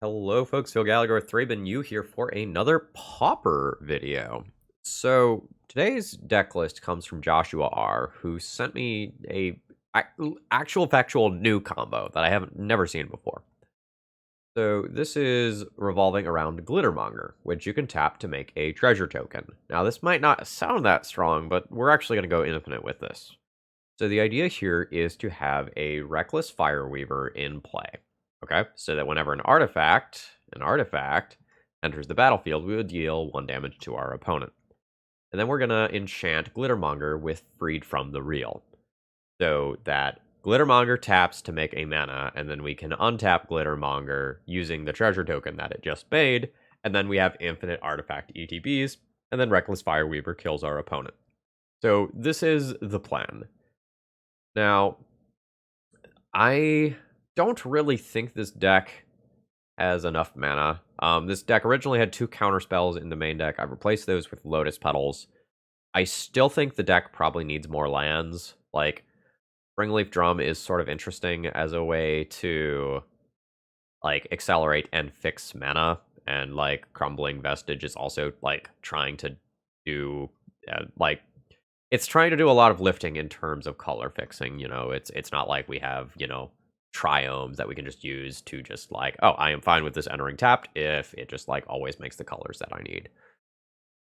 Hello folks, Phil Gallagher with ThrabenU here for another Pauper video. So today's deck list comes from Joshua R, who sent me a actual factual new combo that I haven't never seen before. So this is revolving around Glittermonger, which you can tap to make a treasure token. Now this might not sound that strong, but we're actually going to go infinite with this. So the idea here is to have a Reckless Fireweaver in play. Okay, so that whenever an artifact enters the battlefield, we would deal 1 damage to our opponent. And then we're gonna enchant Glittermonger with Freed from the Real. So that Glittermonger taps to make a mana, and then we can untap Glittermonger using the treasure token that it just made, and then we have infinite artifact ETBs, and then Reckless Fireweaver kills our opponent. So this is the plan. Now, I don't really think this deck has enough mana. This deck originally had 2 counter spells in the main deck. I've replaced those with Lotus Petals. I still think the deck probably needs more lands. Like, Springleaf Drum is sort of interesting as a way to, like, accelerate and fix mana. And, like, Crumbling Vestige is also, like, trying to do, it's trying to do a lot of lifting in terms of color fixing. You know, it's not like we have, triomes that we can just use to just like, oh, I am fine with this entering tapped if it just like always makes the colors that I need.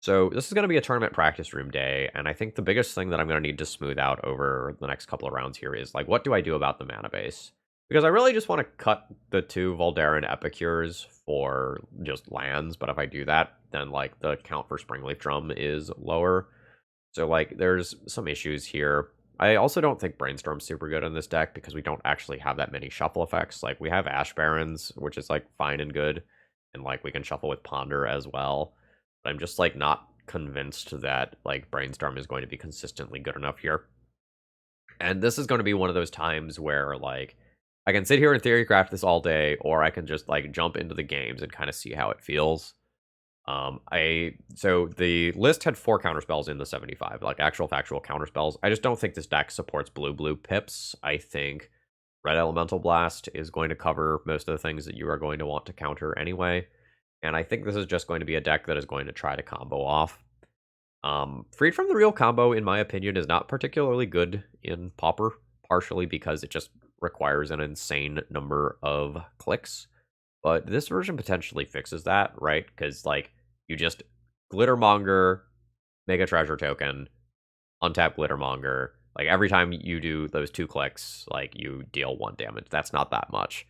So this is going to be a tournament practice room day, and I think the biggest thing that I'm going to need to smooth out over the next couple of rounds here is like, what do I do about the mana base? Because I really just want to cut the 2 Voldaran Epicures for just lands, but if I do that, then like the count for Springleaf Drum is lower. So like there's some issues here. I also don't think Brainstorm's super good in this deck because we don't actually have that many shuffle effects. Like we have Ash Barrens, which is like fine and good, and like we can shuffle with Ponder as well. But I'm just like not convinced that like Brainstorm is going to be consistently good enough here. And this is going to be one of those times where like I can sit here and theorycraft this all day, or I can just like jump into the games and kind of see how it feels. So the list had 4 counterspells in the 75, like actual factual counterspells. I just don't think this deck supports blue pips. I think Red Elemental Blast is going to cover most of the things that you are going to want to counter anyway. And I think this is just going to be a deck that is going to try to combo off. Freed from the Real combo, in my opinion, is not particularly good in Pauper, partially because it just requires an insane number of clicks. But this version potentially fixes that, right? Because, like, you just Glittermonger, make a treasure token, untap Glittermonger. Like, every time you do those 2 clicks, like, you deal 1 damage. That's not that much.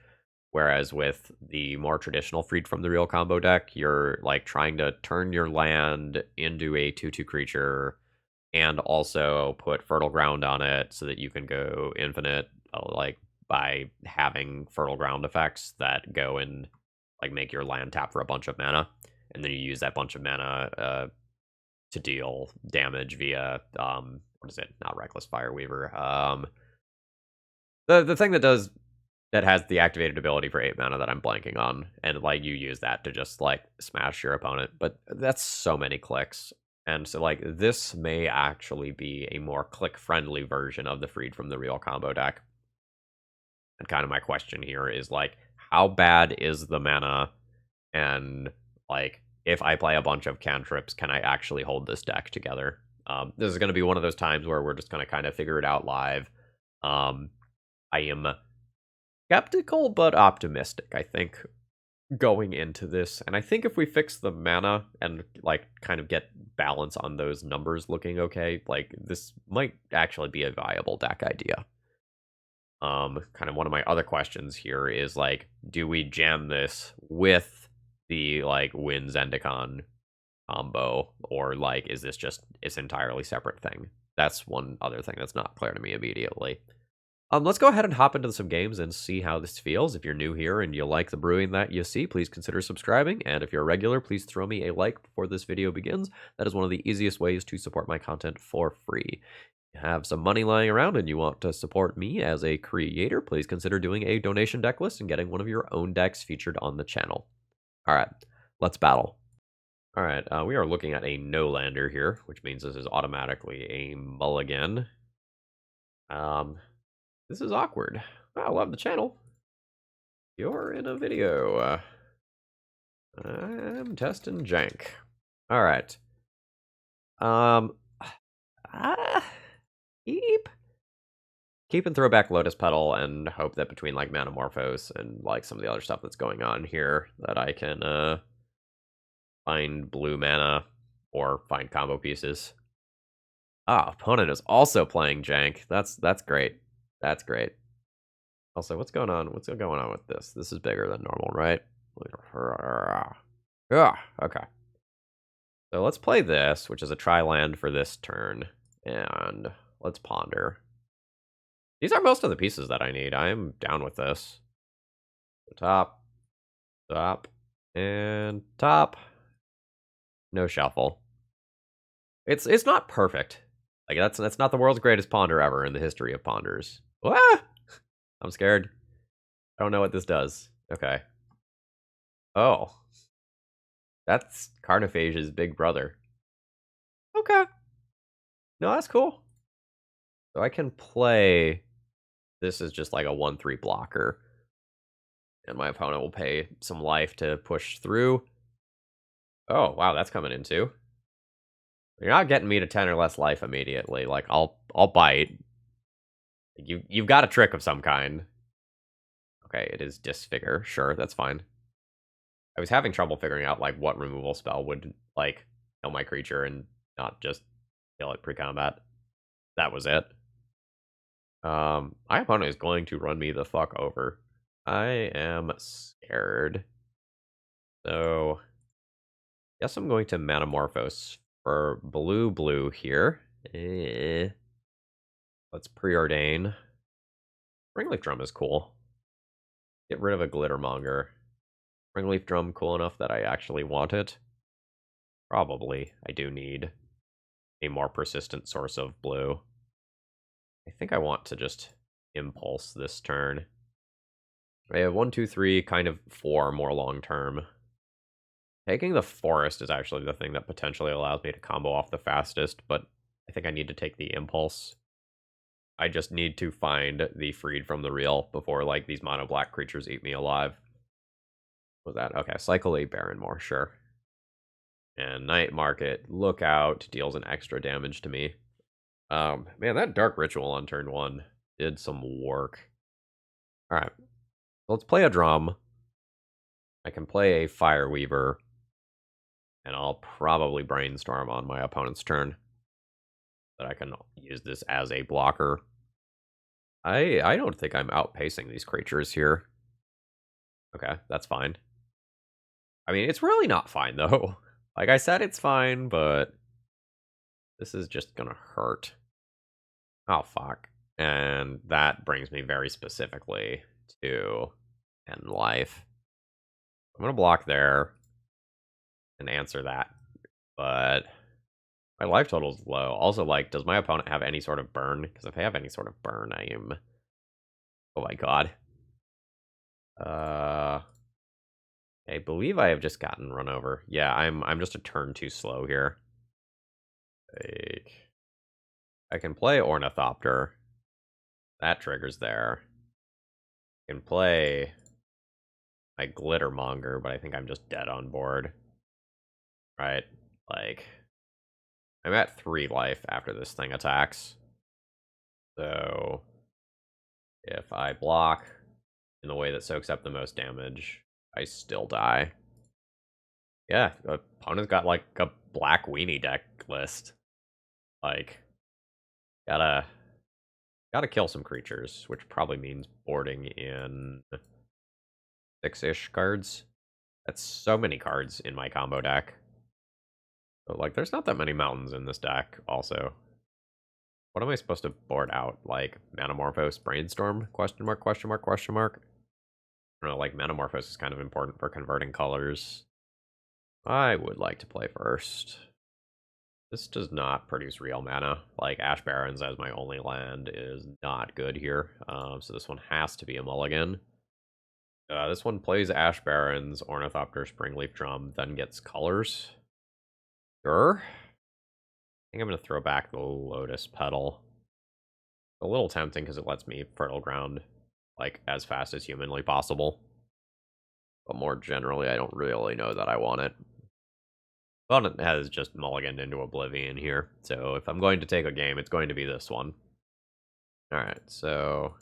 Whereas with the more traditional Freed from the Real combo deck, you're, like, trying to turn your land into a 2/2 creature and also put Fertile Ground on it so that you can go infinite, like, by having Fertile Ground effects that go and like make your land tap for a bunch of mana, and then you use that bunch of mana to deal damage via what is it? Not Reckless Fireweaver. The thing that has the activated ability for 8 mana that I'm blanking on, and like you use that to just like smash your opponent, but that's so many clicks. And so like this may actually be a more click friendly version of the Freed from the Real combo deck. And kind of my question here is like, how bad is the mana? And like, if I play a bunch of cantrips, can I actually hold this deck together? This is going to be one of those times where we're just going to kind of figure it out live. I am skeptical but optimistic, I think, going into this. And I think if we fix the mana and like kind of get balance on those numbers looking okay, like this might actually be a viable deck idea. Kind of one of my other questions here is like, do we jam this with the like Win Zendikon combo, or like is this just its entirely separate thing? That's one other thing that's not clear to me immediately. Let's go ahead and hop into some games and see how this feels. If you're new here and you like the brewing that you see, please consider subscribing. And if you're a regular, please throw me a like before this video begins. That is one of the easiest ways to support my content for free. Have some money lying around and you want to support me as a creator, please consider doing a donation deck list and getting one of your own decks featured on the channel. All right, let's battle. All right, we are looking at a no-lander here, which means this is automatically a mulligan. This is awkward. I love the channel. You're in a video. I'm testing jank. All right. Um, keep keeping throwback Lotus Petal and hope that between like Manamorphose and like some of the other stuff that's going on here that I can find blue mana or find combo pieces. Ah, opponent is also playing jank. That's great. That's great. Also, what's going on? What's going on with this? This is bigger than normal, right? Yeah, okay. So let's play this, which is a tri-land for this turn, and let's ponder. These are most of the pieces that I need. I am down with this. Top, top, and top. No shuffle. It's not perfect. Like that's not the world's greatest ponder ever in the history of ponders. Ah! I'm scared. I don't know what this does. Okay. Oh. That's Carnophage's big brother. Okay. No, that's cool. So I can play... This is just like a 1/3 blocker. And my opponent will pay some life to push through. Oh, wow, that's coming in too. You're not getting me to 10 or less life immediately. Like, I'll bite. You've got a trick of some kind. Okay, it is Disfigure. Sure, that's fine. I was having trouble figuring out, like, what removal spell would, like, kill my creature and not just kill it pre-combat. That was it. My opponent is going to run me the fuck over. I am scared. So, guess I'm going to Manamorphose for blue here. Let's preordain. Springleaf Drum is cool. Get rid of a Glittermonger. Springleaf Drum cool enough that I actually want it? Probably. I do need a more persistent source of blue. I think I want to just Impulse this turn. I have 1, 2, 3, kind of 4 more long term. Taking the Forest is actually the thing that potentially allows me to combo off the fastest, but I think I need to take the Impulse. I just need to find the Freed from the Real before, like, these mono black creatures eat me alive. What was that? Okay, cycle a Barrenmore, sure. And Night Market, look out, deals an extra damage to me. Man, that Dark Ritual on turn 1 did some work. Alright, let's play a drum. I can play a Fireweaver. And I'll probably Brainstorm on my opponent's turn. But I can use this as a blocker. I don't think I'm outpacing these creatures here. Okay, that's fine. I mean, it's really not fine, though. Like I said, it's fine, but... This is just gonna hurt. Oh, fuck. And that brings me very specifically to end life. I'm gonna block there and answer that. But my life total is low. Also, like, does my opponent have any sort of burn? Because if they have any sort of burn, I am... Oh my god. I believe I have just gotten run over. Yeah, I'm just a turn too slow here. Like, I can play Ornithopter. That triggers there. I can play my Glittermonger, but I think I'm just dead on board. Right? Like, I'm at 3 life after this thing attacks. So, if I block in the way that soaks up the most damage, I still die. Yeah, opponent's got like a black weenie deck list. Like, gotta kill some creatures, which probably means boarding in 6-ish cards. That's so many cards in my combo deck. But like, there's not that many mountains in this deck, also. What am I supposed to board out? Like, Manamorphose, Brainstorm? Question mark, question mark, question mark? I don't know, like, Manamorphose is kind of important for converting colors. I would like to play first. This does not produce real mana. Like, Ash Barrens as my only land is not good here. So this one has to be a mulligan. This one plays Ash Barrens, Ornithopter, Springleaf Drum, then gets colors. Sure. I think I'm going to throw back the Lotus Petal. A little tempting because it lets me Fertile Ground, like, as fast as humanly possible. But more generally, I don't really know that I want it. Opponent has just mulliganed into Oblivion here, so if I'm going to take a game, it's going to be this one. Alright, so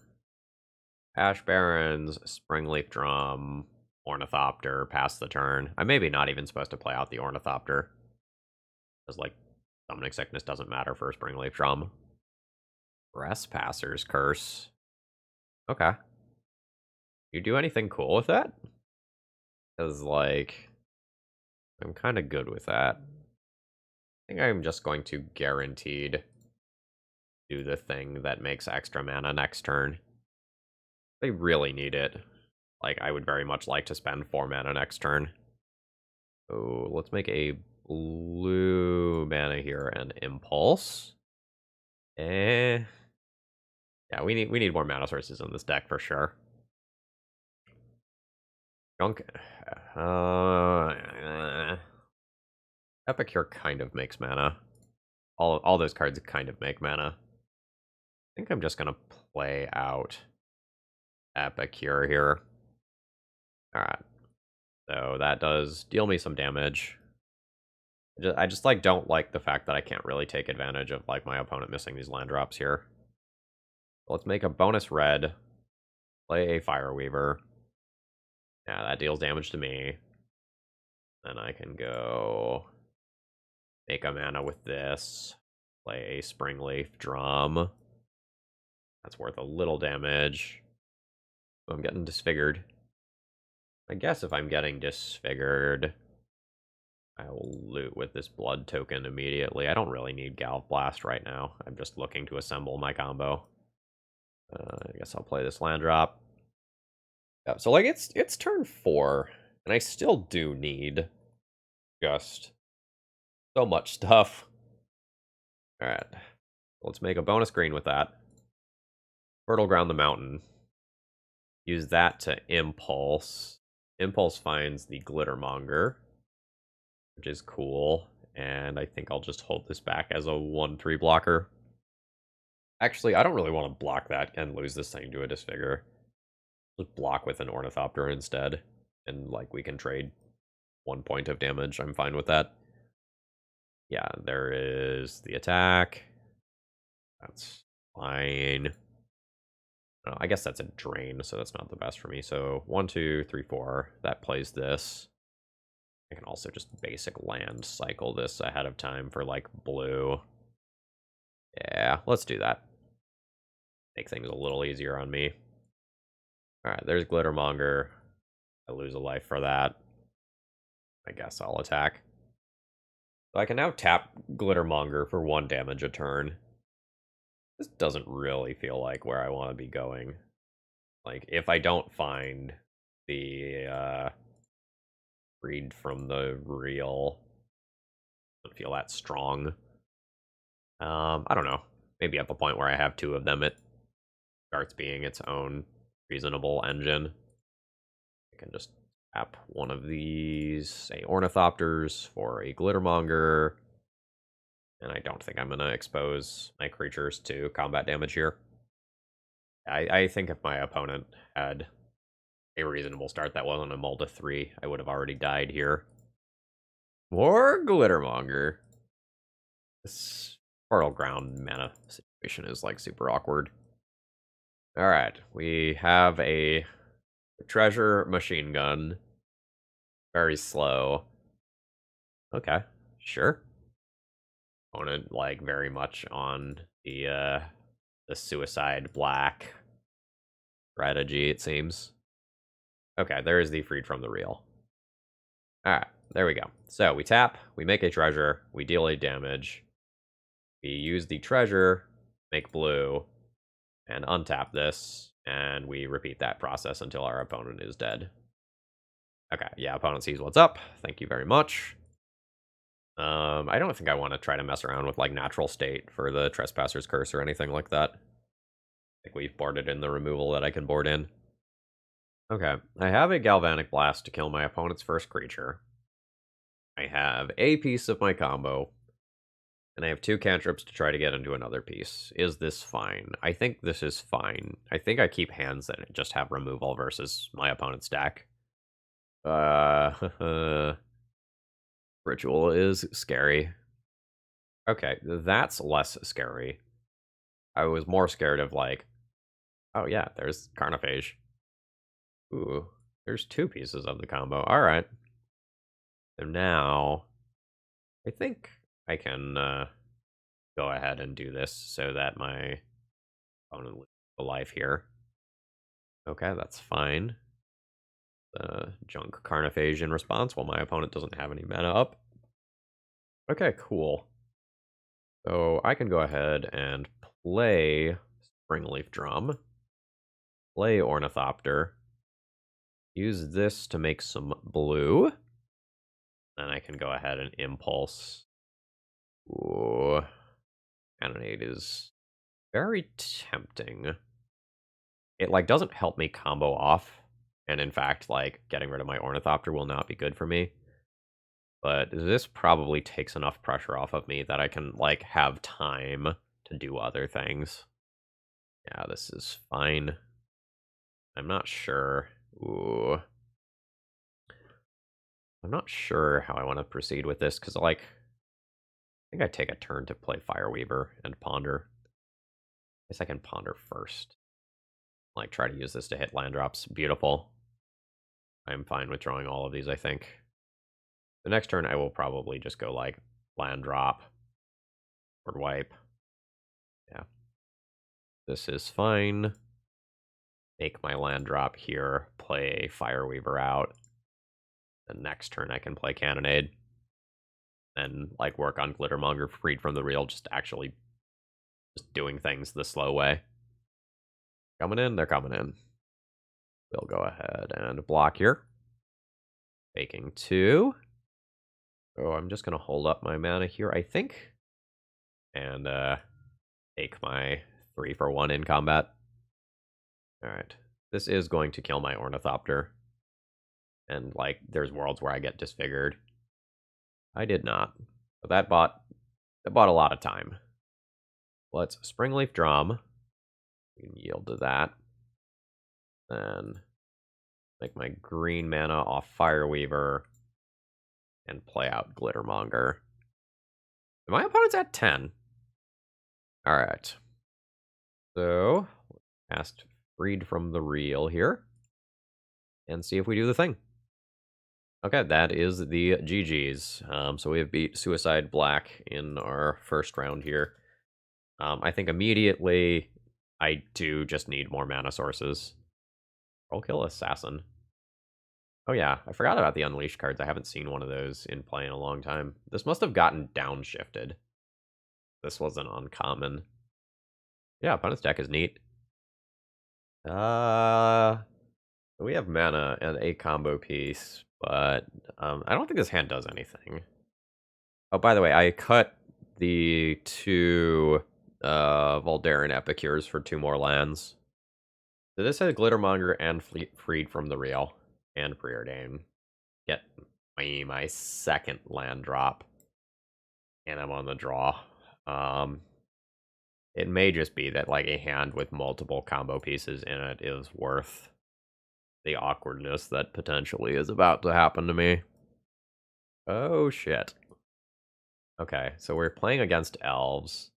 Ash Barrens, Springleaf Drum, Ornithopter, pass the turn. I'm maybe not even supposed to play out the Ornithopter. Because, like, Summoning Sickness doesn't matter for Springleaf Drum. Trespasser's Curse. Okay. You do anything cool with that? Because, like, I'm kind of good with that. I think I'm just going to guaranteed do the thing that makes extra mana next turn. They really need it. Like, I would very much like to spend 4 mana next turn. So let's make a blue mana here and Impulse. Yeah, we need more mana sources in this deck for sure. Junk. Epicure kind of makes mana. All those cards kind of make mana. I think I'm just gonna play out Epicure here. Alright. So that does deal me some damage. I just like don't like the fact that I can't really take advantage of like my opponent missing these land drops here. Let's make a bonus red. Play a Fireweaver. Yeah, that deals damage to me. Then I can go make a mana with this. Play a Springleaf Drum. That's worth a little damage. So I'm getting disfigured. I guess if I'm getting disfigured, I will loot with this blood token immediately. I don't really need Galv Blast right now. I'm just looking to assemble my combo. I guess I'll play this land drop. Yeah, so like it's turn 4, and I still do need just so much stuff. Alright. Let's make a bonus green with that. Fertile Ground the Mountain. Use that to Impulse. Impulse finds the Glittermonger, which is cool. And I think I'll just hold this back as a 1/3 blocker. Actually, I don't really want to block that and lose this thing to a Disfigure. Just block with an Ornithopter instead. And, like, we can trade 1 point of damage. I'm fine with that. Yeah, there is the attack. That's fine. I guess that's a drain, so that's not the best for me. So 1, 2, 3, 4. That plays this. I can also just basic land cycle this ahead of time for, like, blue. Yeah, let's do that. Make things a little easier on me. Alright, there's Glittermonger. I lose a life for that. I guess I'll attack. So I can now tap Glittermonger for 1 damage a turn. This doesn't really feel like where I want to be going. Like, if I don't find the Freed from the Real, doesn't feel that strong. I don't know. Maybe at the point where I have 2 of them, it starts being its own reasonable engine. I can just tap one of these, say Ornithopters, for a Glittermonger. And I don't think I'm going to expose my creatures to combat damage here. I think if my opponent had a reasonable start that wasn't a Multa 3, I would have already died here. More Glittermonger. This Fertile Ground mana situation is, like, super awkward. Alright, we have a treasure machine gun. Very slow. Okay, sure. Opponent, like, very much on the suicide black strategy, it seems. Okay, there is the Freed from the Real. Alright, there we go. So we tap, we make a treasure, we deal a damage. We use the treasure, make blue, and untap this, and we repeat that process until our opponent is dead. Okay, yeah, opponent sees what's up. Thank you very much. I don't think I want to try to mess around with, like, Natural State for the Trespasser's Curse or anything like that. I think we've boarded in the removal that I can board in. Okay, I have a Galvanic Blast to kill my opponent's first creature. I have a piece of my combo, and I have 2 cantrips to try to get into another piece. Is this fine? I think this is fine. I think I keep hands that just have removal versus my opponent's deck. Ritual is scary. Okay, that's less scary. I was more scared of like, oh yeah, there's Carnophage. Ooh, there's 2 pieces of the combo. All right. So now I think I can go ahead and do this so that my opponent loses a life here. Okay, that's fine. Junk Carnophage in response while my opponent doesn't have any mana up. Okay, cool. So I can go ahead and play Springleaf Drum, play Ornithopter, use this to make some blue, and I can go ahead and Impulse. Ooh, Cannonade is very tempting. It, like, doesn't help me combo off, and in fact, like, getting rid of my Ornithopter will not be good for me. But this probably takes enough pressure off of me that I can, like, have time to do other things. Yeah, this is fine. I'm not sure. Ooh. I'm not sure how I want to proceed with this, because, like, I think I take a turn to play Fireweaver and Ponder. I guess I can Ponder first. Like, try to use this to hit land drops. Beautiful. I'm fine with drawing all of these, I think. The next turn, I will probably just go, like, land drop. Or wipe. Yeah. This is fine. Make my land drop here. Play Fireweaver out. The next turn, I can play Cannonade. And, like, work on Glittermonger freed from the real, just actually just doing things the slow way. Coming in, they're coming in. We'll go ahead and block here. Taking 2. So I'm just going to hold up my mana here, I think. And take my 3 for 1 in combat. Alright. This is going to kill my Ornithopter. And, like, there's worlds where I get disfigured. I did not. But that bought a lot of time. Let's Springleaf Drum. We can yield to that. Then make my green mana off Fireweaver. And play out Glittermonger. My opponent's at 10. Alright. So, cast Freed from the Real here. And see if we do the thing. Okay, that is the GG's. So we have beat Suicide Black in our first round here. I think immediately I do just need more mana sources. I'll kill Assassin. Oh yeah, I forgot about the Unleash cards. I haven't seen one of those in play in a long time. This must have gotten downshifted. This wasn't uncommon. Yeah, opponent's deck is neat. We have mana and a combo piece, but I don't think this hand does anything. Oh, by the way, I cut the 2 Voldaren Epicures for 2 more lands. So this has Glittermonger and Freed from the Real and Preordain. Get my second land drop. And I'm on the draw. It may just be that, like, a hand with multiple combo pieces in it is worth the awkwardness that potentially is about to happen to me. Oh, shit. Okay, so we're playing against elves.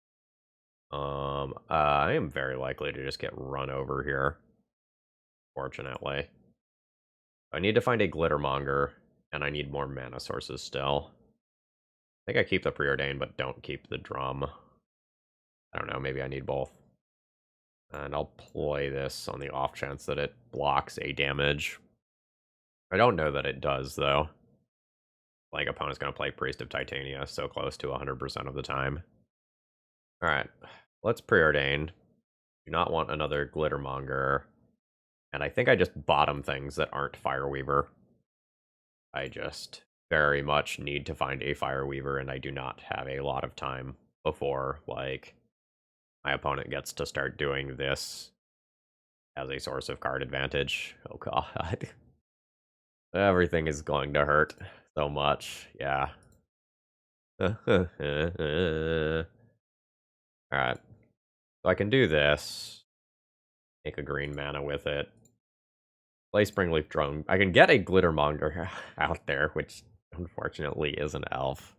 I am very likely to just get run over here. Fortunately. I need to find a Glittermonger, and I need more mana sources still. I think I keep the Preordain, but don't keep the drum. I don't know, maybe I need both. And I'll play this on the off chance that it blocks a damage. I don't know that it does, though. Like, opponent's going to play Priest of Titania so close to 100% of the time. Alright, let's Preordain. Do not want another Glittermonger. And I think I just bottom things that aren't Fireweaver. I just very much need to find a Fireweaver, and I do not have a lot of time before, like, my opponent gets to start doing this as a source of card advantage. Oh god. Everything is going to hurt so much. Yeah. Alright. So I can do this. Make a green mana with it. Play Springleaf Drone. I can get a Glittermonger out there, which unfortunately is an elf.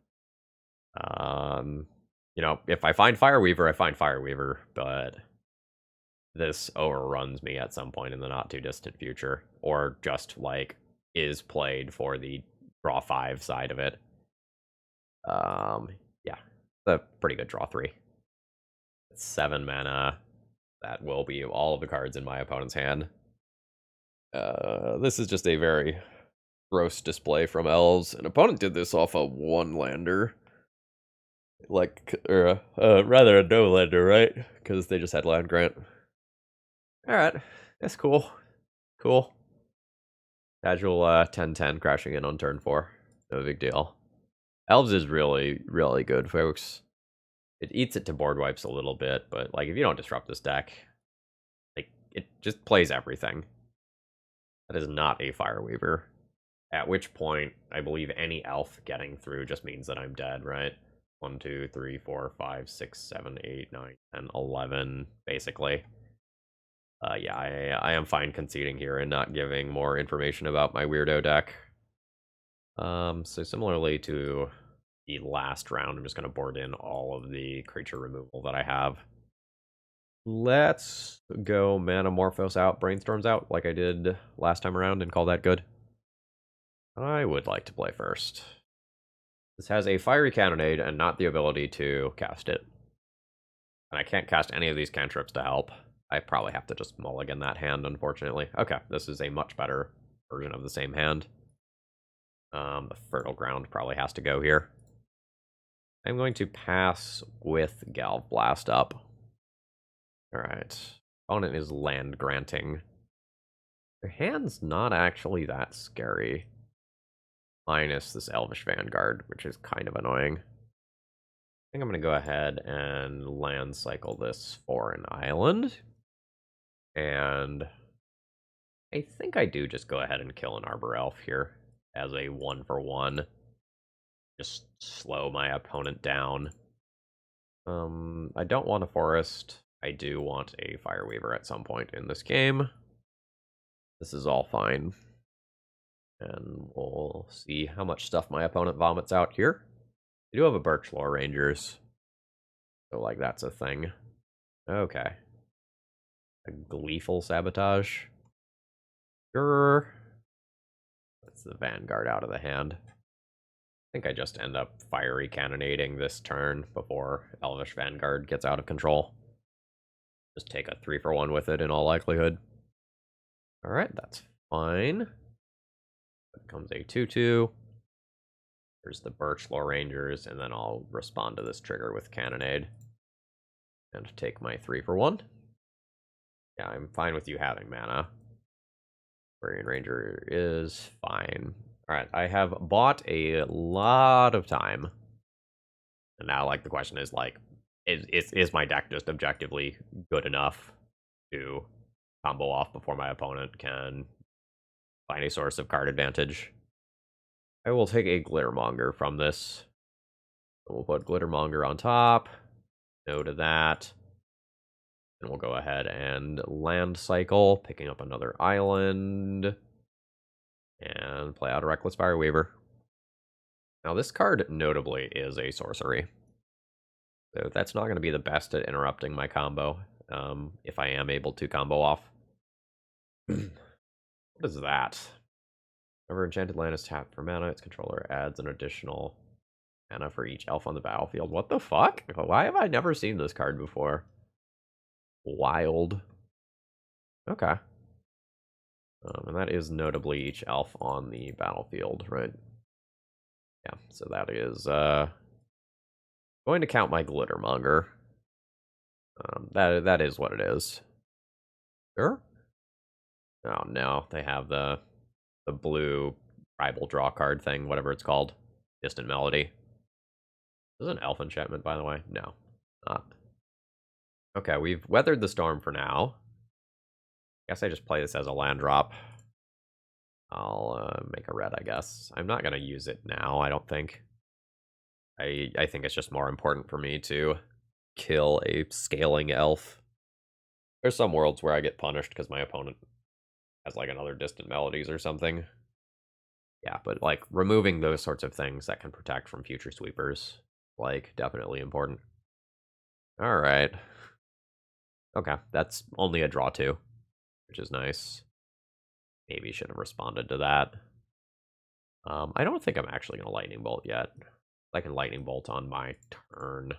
You know, if I find Fireweaver, I find Fireweaver, but this overruns me at some point in the not too distant future, or just like is played for the draw 5 side of it. Yeah, a pretty good draw 3. 7 mana. That will be all of the cards in my opponent's hand. This is just a very gross display from elves. An opponent did this off a 1-lander. Like, or rather a no-lander, right? Because they just had land grant. Alright, that's cool. Cool. Casual 10-10 crashing in on turn 4. No big deal. Elves is really, really good, folks. It eats it to board wipes a little bit, but like if you don't disrupt this deck, like it just plays everything. That is not a Fireweaver. At which point, I believe any elf getting through just means that I'm dead, right? 1, 2, 3, 4, 5, 6, 7, 8, 9, 10, 11, basically. Yeah, I am fine conceding here and not giving more information about my weirdo deck. So similarly to the last round, I'm just going to board in all of the creature removal that I have. Let's go Manamorphose out, Brainstorms out, like I did last time around, and call that good. I would like to play first. This has a Fiery Cannonade and not the ability to cast it. And I can't cast any of these cantrips to help. I probably have to just mulligan that hand, unfortunately. Okay, this is a much better version of the same hand. The Fertile Ground probably has to go here. I'm going to pass with Galv Blast up. Alright. Opponent is land granting. Their hand's not actually that scary. Minus this Elvish Vanguard, which is kind of annoying. I think I'm going to go ahead and land cycle this for an island. And I think I do just go ahead and kill an Arbor Elf here as a 1-for-1. Just slow my opponent down. I don't want a forest. I do want a Fireweaver at some point in this game. This is all fine. And we'll see how much stuff my opponent vomits out here. I do have a Birchlore Rangers. So, like, that's a thing. Okay. A Gleeful Sabotage. Sure. That's the Vanguard out of the hand. I think I just end up Fiery Cannonading this turn before Elvish Vanguard gets out of control. Just take a 3-for-1 with it in all likelihood. Alright, that's fine. Comes a 2-2. There's the Birchlore Rangers, and then I'll respond to this trigger with Cannonade. And take my 3-for-1. Yeah, I'm fine with you having mana. Guardian Ranger is fine. Alright, I have bought a lot of time. And now, like, the question is, like, is my deck just objectively good enough to combo off before my opponent can find a source of card advantage? I will take a Glittermonger from this. We'll put Glittermonger on top. No to that. And we'll go ahead and land cycle, picking up another island. And play out a Reckless Fireweaver. Now, this card, notably, is a sorcery. So that's not going to be the best at interrupting my combo, if I am able to combo off. What is that? Whenever enchanted land is tapped for mana, its controller adds an additional mana for each elf on the battlefield. What the fuck? Why have I never seen this card before? Wild. Okay. And that is notably each elf on the battlefield, right? Yeah, so that is going to count my Glittermonger. That is what it is. Sure. Oh no, they have the blue tribal draw card thing, whatever it's called. Distant Melody. Is this an elf enchantment, by the way? No, not. Okay, we've weathered the storm for now. Guess I just play this as a land drop. I'll make a red, I guess. I'm not going to use it now, I don't think. I think it's just more important for me to kill a scaling elf. There's some worlds where I get punished because my opponent as like another Distant Melodies or something. Yeah, but like removing those sorts of things that can protect from future sweepers, like definitely important. All right. Okay, that's only a draw 2, which is nice. Maybe should have responded to that. I don't think I'm actually going to Lightning Bolt yet. I can Lightning Bolt on my turn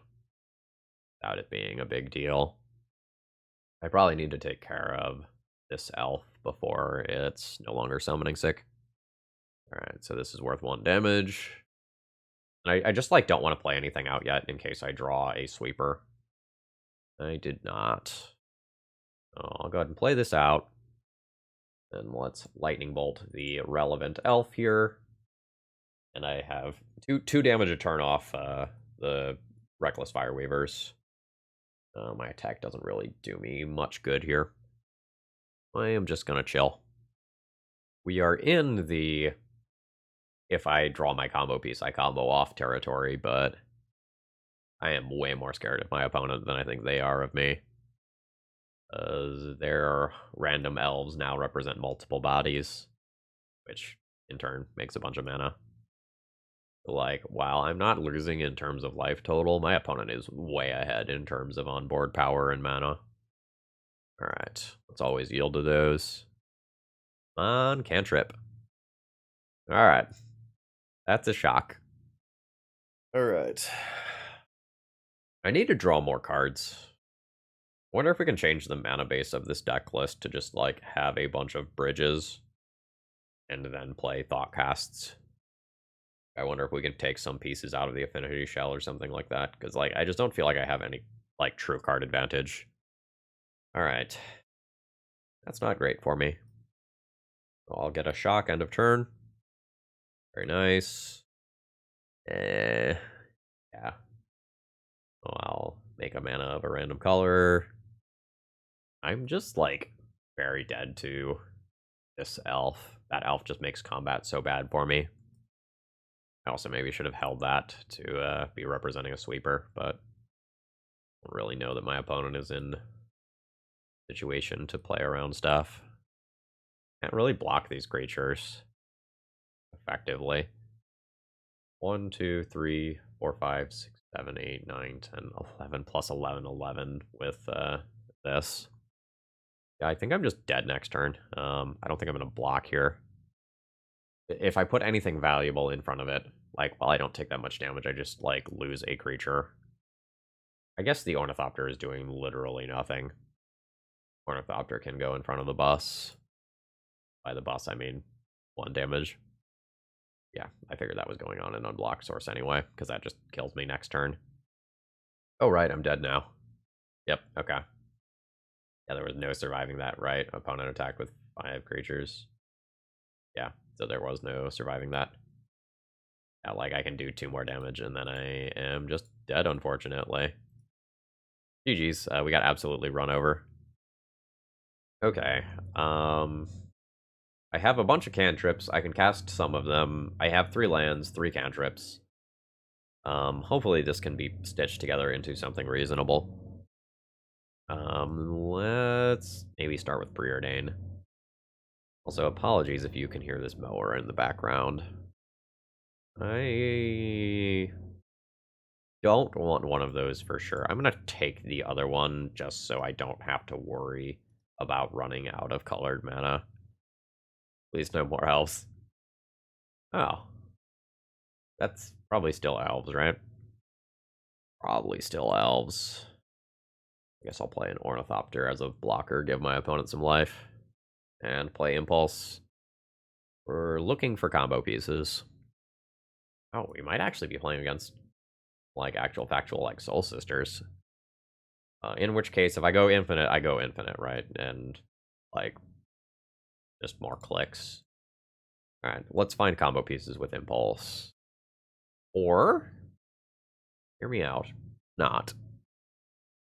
without it being a big deal. I probably need to take care of this elf before it's no longer summoning sick. Alright, so this is worth 1 damage. And I just, like, don't want to play anything out yet in case I draw a sweeper. I did not. I'll go ahead and play this out. And let's Lightning Bolt the relevant elf here. And I have two damage a turn off the Reckless Fireweavers. My attack doesn't really do me much good here. I am just going to chill. We are in the, if I draw my combo piece, I combo off territory, but I am way more scared of my opponent than I think they are of me. Their random elves now represent multiple bodies, which in turn makes a bunch of mana. Like, while I'm not losing in terms of life total, my opponent is way ahead in terms of onboard power and mana. Alright, let's always yield to those. Come on, cantrip. Alright. That's a shock. Alright. I need to draw more cards. I wonder if we can change the mana base of this deck list to just, like, have a bunch of bridges and then play Thoughtcasts. I wonder if we can take some pieces out of the Affinity Shell or something like that, because, like, I just don't feel like I have any, like, true card advantage. Alright. That's not great for me. I'll get a shock end of turn. Very nice. Yeah. I'll make a mana of a random color. I'm just, like, very dead to this elf. That elf just makes combat so bad for me. I also maybe should have held that to be representing a sweeper, but I don't really know that my opponent is in situation to play around stuff. Can't really block these creatures effectively. 1, 2, 3, 4, 5, 6, 7, 8, 9, 10, 11 plus 11, 11 with this. Yeah, I think I'm just dead next turn. I don't think I'm going to block here. If I put anything valuable in front of it, like, while I don't take that much damage, I just, like, lose a creature. I guess the Ornithopter is doing literally nothing. Ornithopter can go in front of the bus. By the bus, I mean 1 damage. Yeah, I figured that was going on in unblocked source anyway, because that just kills me next turn. Oh, right, I'm dead now. Yep, okay. Yeah, there was no surviving that, right? Opponent attacked with 5 creatures. Yeah, so there was no surviving that. Yeah, like, I can do 2 more damage, and then I am just dead, unfortunately. GG's, we got absolutely run over. Okay, I have a bunch of cantrips. I can cast some of them. I have 3 lands, 3 cantrips. Hopefully this can be stitched together into something reasonable. Let's maybe start with Preordain. Also, apologies if you can hear this mower in the background. I don't want one of those for sure. I'm gonna take the other one just so I don't have to worry about running out of colored mana. Please no more elves. Oh. That's probably still elves, right? Probably still elves. I guess I'll play an Ornithopter as a blocker, give my opponent some life. And play Impulse. We're looking for combo pieces. Oh, we might actually be playing against, like, actual factual, like, Soul Sisters. In which case, if I go infinite, I go infinite, right? And, like, just more clicks. Alright, let's find combo pieces with Impulse. Or, hear me out, not.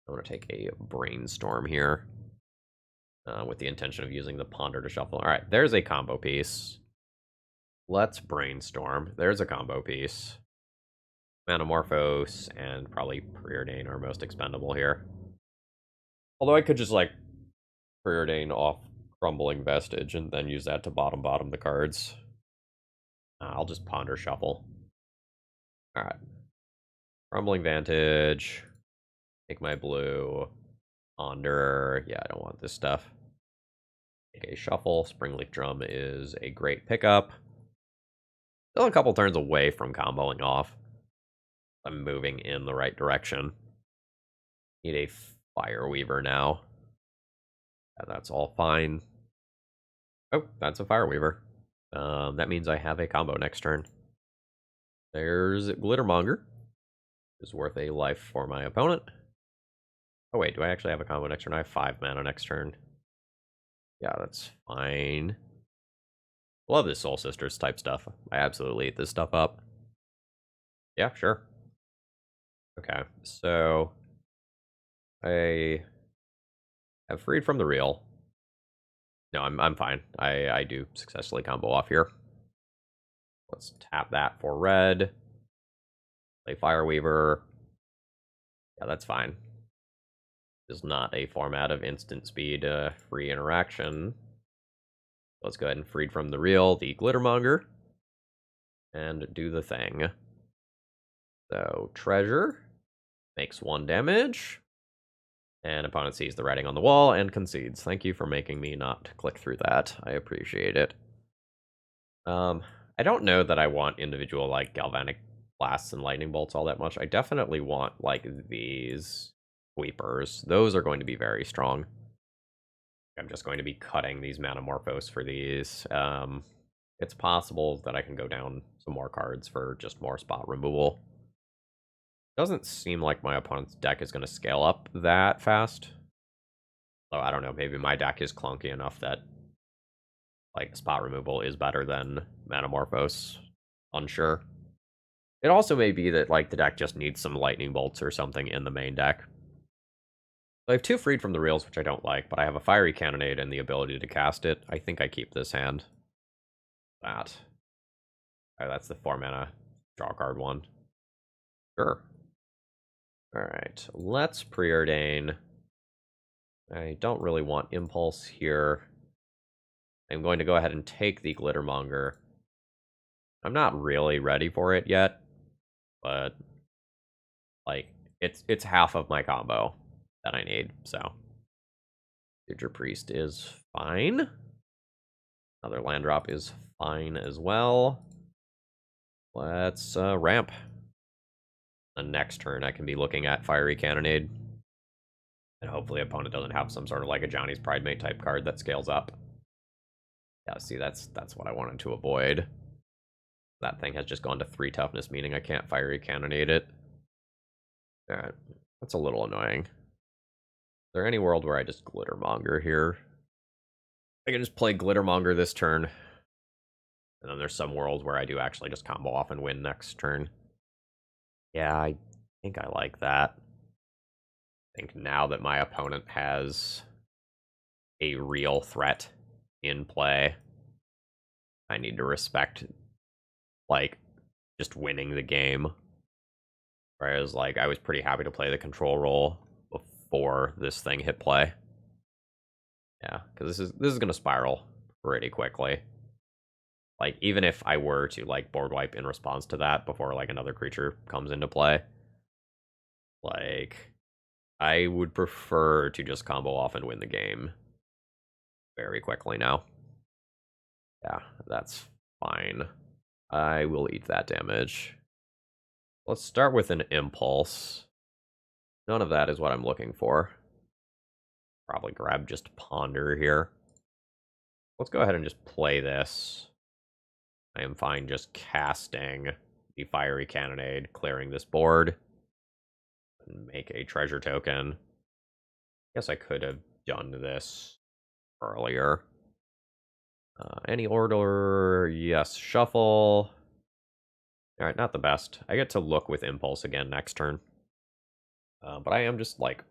I want to take a Brainstorm here. With the intention of using the Ponder to shuffle. Alright, there's a combo piece. Let's Brainstorm. There's a combo piece. Manamorphose and probably Preordain are most expendable here. Although I could just, like, Preordain off Crumbling Vestige and then use that to bottom the cards. I'll just Ponder Shuffle. Alright. Crumbling Vantage. Take my blue. Ponder. Yeah, I don't want this stuff. Take a Shuffle. Springleaf Drum is a great pickup. Still a couple turns away from comboing off. I'm moving in the right direction. Need a Fireweaver now. Yeah, that's all fine. Oh, that's a Fireweaver. That means I have a combo next turn. There's Glittermonger. Is worth a life for my opponent. Oh wait, do I actually have a combo next turn? I have 5 mana next turn. Yeah, that's fine. Love this Soul Sisters type stuff. I absolutely eat this stuff up. Yeah, sure. Okay, so I have freed from the real. No, I'm fine. I do successfully combo off here. Let's tap that for red. Play Fireweaver. Yeah, that's fine. Is not a format of instant speed free interaction. Let's go ahead and freed from the real, the Glittermonger, and do the thing. So treasure makes 1 damage, and opponent sees the writing on the wall and concedes. Thank you for making me not click through that. I appreciate it. I don't know that I want individual like galvanic blasts and lightning bolts all that much. I definitely want like these sweepers. Those are going to be very strong. I'm just going to be cutting these Manamorphose for these. It's possible that I can go down some more cards for just more spot removal. Doesn't seem like my opponent's deck is going to scale up that fast. So I don't know, maybe my deck is clunky enough that like spot removal is better than Manamorphose. Unsure. It also may be that like the deck just needs some lightning bolts or something in the main deck. I have 2 freed from the reels, which I don't like, but I have a Fiery Cannonade and the ability to cast it. I think I keep this hand. That. Oh, that's the 4 mana draw card one. Sure. Alright, let's preordain. I don't really want Impulse here. I'm going to go ahead and take the Glittermonger. I'm not really ready for it yet, but like it's half of my combo that I need, so Future Priest is fine. Another land drop is fine as well. Let's ramp. The next turn I can be looking at Fiery Cannonade. And hopefully opponent doesn't have some sort of like a Johnny's Pridemate type card that scales up. Yeah, see, that's what I wanted to avoid. That thing has just gone to 3 toughness, meaning I can't Fiery Cannonade it. Alright, that's a little annoying. Is there any world where I just Glittermonger here? I can just play Glittermonger this turn. And then there's some world where I do actually just combo off and win next turn. Yeah, I think I like that. I think now that my opponent has a real threat in play, I need to respect, like, just winning the game. Whereas, like, I was pretty happy to play the control role before this thing hit play. Yeah, because this is gonna spiral pretty quickly. Like, even if I were to, like, board wipe in response to that before, like, another creature comes into play, like, I would prefer to just combo off and win the game very quickly now. Yeah, that's fine. I will eat that damage. Let's start with an Impulse. None of that is what I'm looking for. Probably grab just Ponder here. Let's go ahead and just play this. I am fine just casting the Fiery Cannonade, clearing this board, and make a treasure token. Guess I could have done this earlier. Any order? Yes, shuffle. Alright, not the best. I get to look with Impulse again next turn. But I am just, like,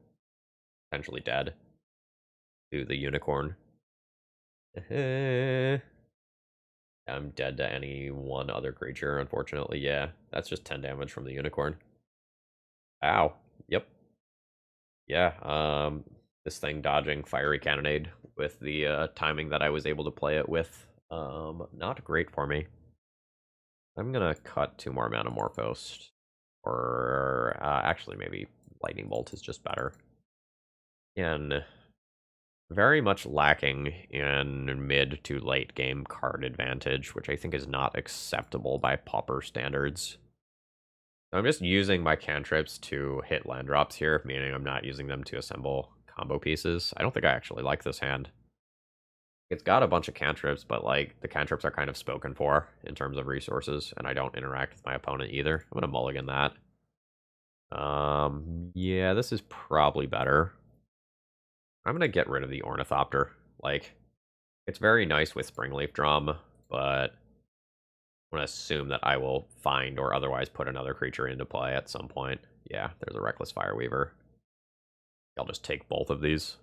potentially dead to the Unicorn. I'm dead to any one other creature, unfortunately. Yeah, that's just 10 damage from the Unicorn. Ow. Yep. Yeah, this thing dodging Fiery Cannonade with the timing that I was able to play it with. Not great for me. I'm gonna cut 2 more Manamorphosed. Or actually maybe Lightning Bolt is just better. And very much lacking in mid to late game card advantage, which I think is not acceptable by Pauper standards. I'm just using my cantrips to hit land drops here, meaning I'm not using them to assemble combo pieces. I don't think I actually like this hand. It's got a bunch of cantrips, but like the cantrips are kind of spoken for in terms of resources, and I don't interact with my opponent either. I'm gonna mulligan that. Yeah, this is probably better. I'm gonna get rid of the Ornithopter. Like, it's very nice with Springleaf Drum, but I'm gonna assume that I will find or otherwise put another creature into play at some point. Yeah, there's a Reckless Fireweaver. I'll just take both of these.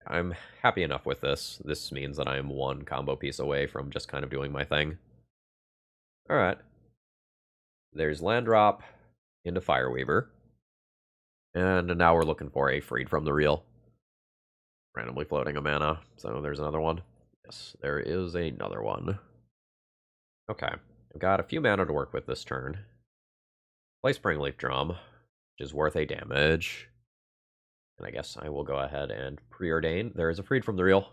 I'm happy enough with this. This means that I am 1 combo piece away from just kind of doing my thing. Alright. There's land drop into Fireweaver. And now we're looking for a Freed from the Reel. Randomly floating a mana. So there's another one. Yes, there is another one. Okay. I've got a few mana to work with this turn. Play Springleaf Drum, which is worth a damage. And I guess I will go ahead and preordain. There is a Freed from the Reel.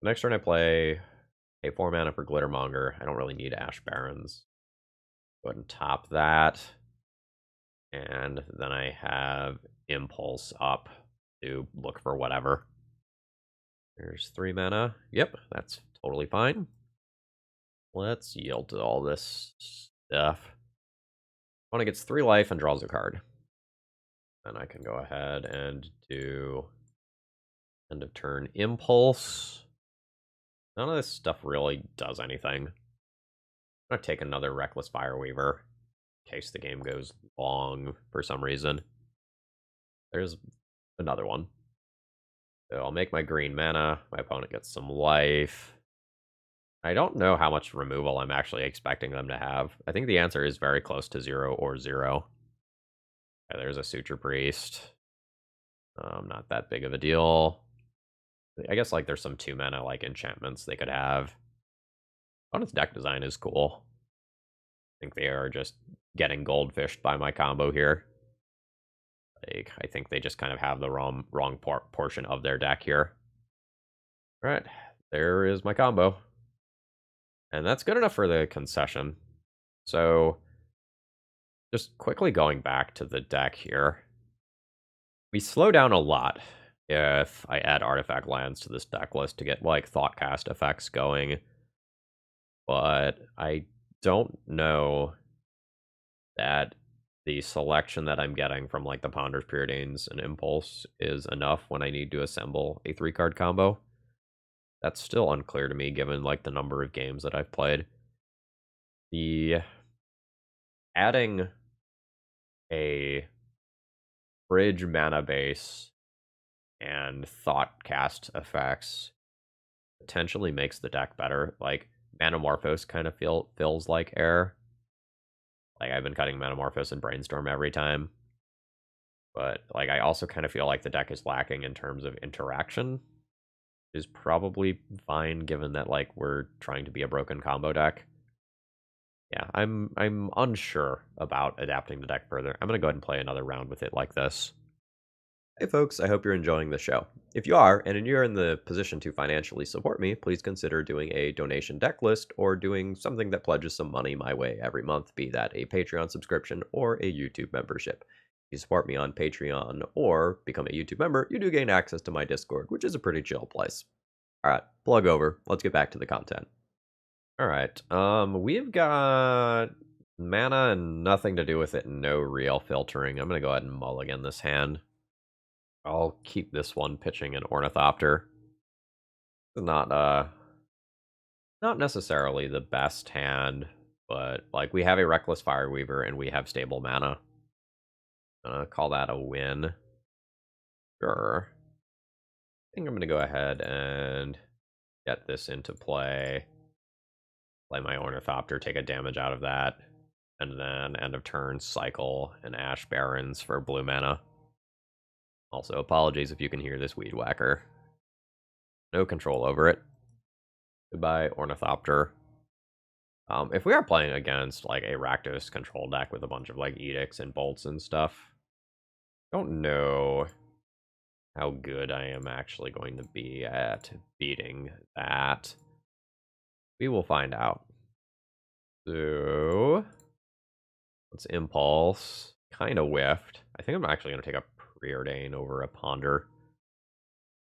Next turn I play a 4 mana for Glittermonger. I don't really need Ash Barrens. Go ahead and top that. And then I have Impulse up to look for whatever. There's 3 mana. Yep, that's totally fine. Let's yield to all this stuff. Opponent gets 3 life and draws a card. Then I can go ahead and do end of turn Impulse. None of this stuff really does anything. I'm gonna take another Reckless Fireweaver in case the game goes long for some reason. There's another one. So I'll make my green mana. My opponent gets some life. I don't know how much removal I'm actually expecting them to have. I think the answer is very close to 0 or 0. Okay, there's a Suture Priest. Not that big of a deal. I guess like there's some 2 mana like enchantments they could have. Opponent's deck design is cool. I think they are just getting goldfished by my combo here. Like, I think they just kind of have the wrong portion of their deck here. All right, there is my combo. And that's good enough for the concession. So, just quickly going back to the deck here. We slow down a lot if I add artifact lands to this deck list to get, like, Thoughtcast effects going. But I don't know that the selection that I'm getting from, like, the Ponders, Preordains, and Impulse is enough when I need to assemble a 3-card combo. That's still unclear to me, given, like, the number of games that I've played. The adding a bridge mana base and Thoughtcast effects potentially makes the deck better. Like, Manamorphose kind of feels like air. Like, I've been cutting Manamorphose and Brainstorm every time. But, like, I also kind of feel like the deck is lacking in terms of interaction. Is probably fine, given that, like, we're trying to be a broken combo deck. Yeah, I'm unsure about adapting the deck further. I'm going to go ahead and play another round with it like this. Hey folks, I hope you're enjoying the show. If you are, and you're in the position to financially support me, please consider doing a donation deck list or doing something that pledges some money my way every month, be that a Patreon subscription or a YouTube membership. If you support me on Patreon or become a YouTube member, you do gain access to my Discord, which is a pretty chill place. Alright, plug over. Let's get back to the content. Alright, we've got mana and nothing to do with it, no real filtering. I'm gonna go ahead and mulligan this hand. I'll keep this one pitching an Ornithopter. Not necessarily the best hand, but like we have a Reckless Fireweaver and we have stable mana. Call that a win. Sure. I think I'm gonna go ahead and get this into play. Play my Ornithopter, take a damage out of that, and then end of turn cycle an Ash Barrens for blue mana. Also, apologies if you can hear this weed whacker. No control over it. Goodbye, Ornithopter. If we are playing against like a Rakdos control deck with a bunch of like edicts and bolts and stuff, I don't know how good I am actually going to be at beating that. We will find out. So let's impulse. Kind of whiffed. I think I'm actually going to take a Preordain over a Ponder.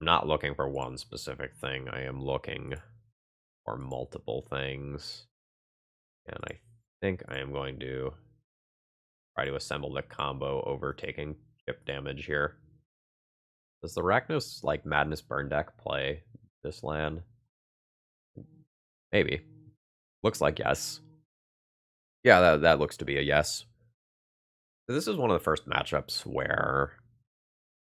I'm not looking for one specific thing. I am looking for multiple things. And I think I am going to try to assemble the combo over taking chip damage here. Does the Rakdos, like, Madness Burn deck play this land? Maybe. Looks like yes. Yeah, that looks to be a yes. So this is one of the first matchups where